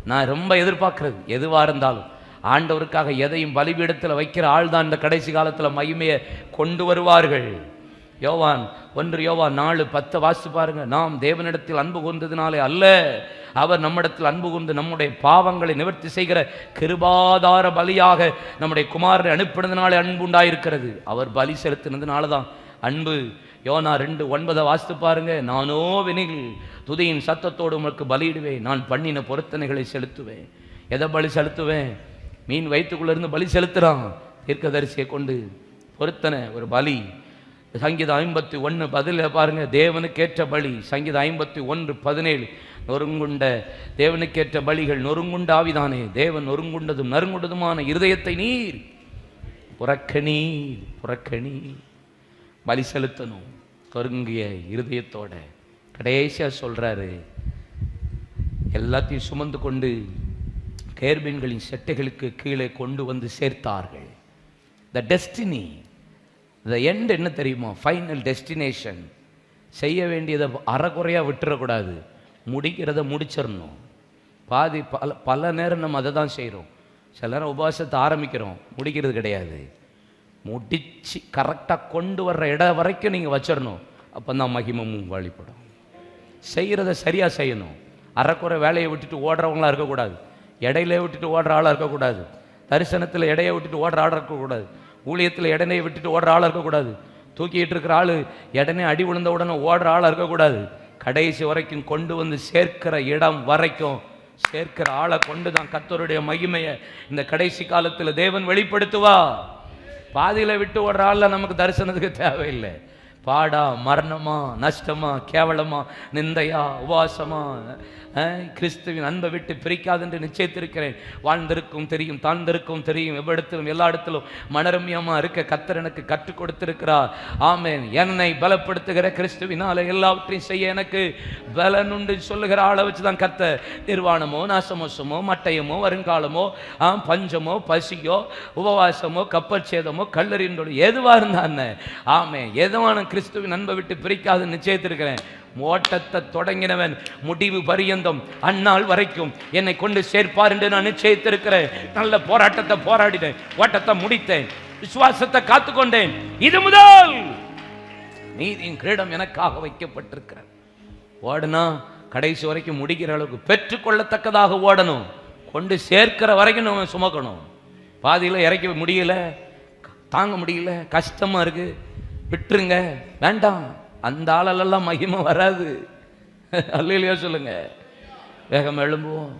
நான் ரொம்ப எதிர்பார்க்கறது எதுவாக இருந்தாலும் ஆண்டவருக்காக எதையும் பலிபீடத்தில் வைக்கிற ஆள் தான் இந்த கடைசி காலத்தில் மகிமையை கொண்டு வருவார்கள். யோவான் 1 யோவான் 4:10 வாசித்து பாருங்க. நாம் தேவனிடத்தில் அன்பு கூர்ந்ததினாலே அல்ல, அவர் நம்மிடத்தில் அன்பு கூர்ந்து நம்முடைய பாவங்களை நிவர்த்தி செய்கிற கிருபாதார பலியாக நம்முடைய குமாரனை அனுப்பினதுனாலே அன்பு உண்டாயிருக்கிறது. அவர் பலி செலுத்தினதுனால தான் அன்பு. யோனா 2:9 வாசித்து பாருங்க. நானோ வெனில் துதியின் சத்தத்தோடு உனக்கு பலியிடுவேன், நான் பண்ணின பொருத்தனைகளை செலுத்துவேன். எதை பலி செலுத்துவேன்? மீன் வயிற்றுக்குள்ள இருந்து பலி செலுத்துறான் தீர்க்கதரிசியை கொண்டு. பொருத்தனை ஒரு பலி. சங்கீதம் 51:10 பாருங்க, தேவனுக்கேற்ற பலி. சங்கீதம் 51:17 நொறுங்குண்ட தேவனுக்கேற்ற பலிகள் நொறுங்குண்ட ஆவிதானே, தேவன் நொறுங்குண்டதும் நறுங்குண்டதுமான இருதயத்தை நீர் புறக்கணி. பலி செலுத்தணும் கருங்கிய இருதயத்தோட. கடைசியா சொல்றாரு, எல்லாத்தையும் சுமந்து கொண்டு கேர்பீன்களின் செட்டைகளுக்கு கீழே கொண்டு வந்து சேர்த்தார்கள். த டெஸ்டினி, த எண்ட் என்ன தெரியுமா? Final destination. செய்ய வேண்டியதை அறகுறையாக விட்டுறக்கூடாது, முடிக்கிறத முடிச்சிடணும். பல நேரம் நம்ம அதை தான் செய்கிறோம். சில நேரம் உபவாசத்தை ஆரம்பிக்கிறோம், முடிக்கிறது கிடையாது. முடிச்சு கரெக்டாக கொண்டு வர்ற இடம் வரைக்கும் நீங்கள் வச்சிடணும். அப்போ தான் மகிமமும் வழிபடும். செய்கிறத சரியாக செய்யணும். அறக்குறை வேலையை விட்டுட்டு ஓடுறவங்களாம் இருக்கக்கூடாது. இடையில விட்டுட்டு ஓடுற ஆளாக இருக்கக்கூடாது. தரிசனத்தில் இடையை விட்டுட்டு ஓடுற ஆளாக இருக்கக்கூடாது. ஊழியத்தில் இடனையை விட்டுட்டு ஓடுற ஆளாக இருக்கக்கூடாது. தூக்கிட்டு இருக்கிற ஆள் இடனே அடி விழுந்த உடனே ஓடுற ஆளாக இருக்கக்கூடாது. கடைசி வரைக்கும் கொண்டு வந்து சேர்க்கிற இடம் வரைக்கும் சேர்க்கிற ஆளை கொண்டு தான் கர்த்தருடைய மகிமையை இந்த கடைசி காலத்தில் தேவன் வெளிப்படுத்துவா. பாதியில் விட்டு ஓடுற ஆளில் நமக்கு தரிசனத்துக்கு தேவையில்லை. பாடா, மரணமா, நஷ்டமா, கேவலமா, நிந்தையா, உபாசமா, கிறிஸ்துவின் அன்பை விட்டு பிரிக்காது என்று நிச்சயித்திருக்கிறேன். வாழ்ந்திருக்கும் தெரியும், தாழ்ந்திருக்கும் தெரியும், எவ்விடத்திலும் எல்லா இடத்திலும் மனரம்யமா இருக்க கர்த்தர் எனக்கு கற்றுக் கொடுத்திருக்கிறார். ஆமென். என்னை பலப்படுத்துகிற கிறிஸ்துவினால எல்லாவற்றையும் செய்ய எனக்கு பலனுண்டு சொல்லுகிற ஆளை வச்சு தான் கர்த்தர் நிர்வாணமோ, நாசமோசமோ, மட்டையமோ, வருங்காலமோ, பஞ்சமோ, பசியோ, உபவாசமோ, கப்பல் சேதமோ, கல்லறிந்தோடு எதுவா இருந்தான், ஆமென், எதுவான கிறிஸ்துவின் அன்பை விட்டு பிரிக்காது நிச்சயித்திருக்கிறேன். ஓட்டத்தை தொடங்கினவன் முடிவு பரியந்தம் அந்நாள் வரைக்கும் என்னை கொண்டு சேர்ப்பார் என்று நான் நிச்சயித்திருக்கிறேன். நல்ல போராட்டத்தை போராடினேன், ஓட்டத்தை முடித்தேன், விசுவாசத்தை காத்துக்கொண்டேன். இது முதல் நீதியின் கிரீடம் எனக்காக வைக்கப்பட்டிருக்கிறது. ஓடனா கடைசி வரைக்கும் முடிக்கிற அளவுக்கு பெற்றுக்கொள்ளத்தக்கதாக ஓடணும். கொண்டு சேர்க்கிற வரைக்கும் நம்ம சுமக்கணும். பாதியில் இறக்க முடியல, தாங்க முடியல, கஷ்டமா இருக்கு, விட்டுருங்க, வேண்டாம். அந்த ஆளெல்லாம் மகிமை வராது. அல்லேலூயா சொல்லுங்க. வேகம் எழும்புவோம்.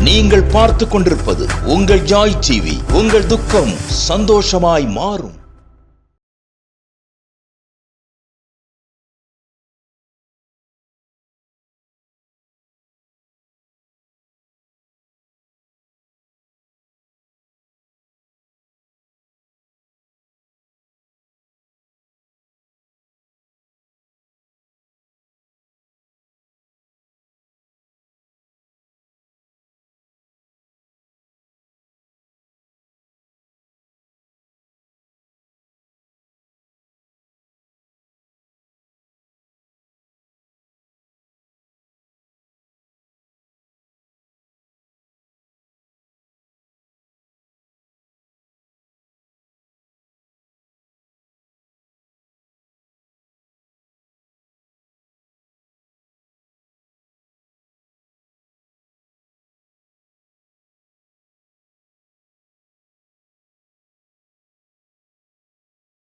நீங்கள் பார்த்துக் கொண்டிருப்பது உங்கள் ஜாய் டிவி. உங்கள் துக்கம் சந்தோஷமாய் மாறும்.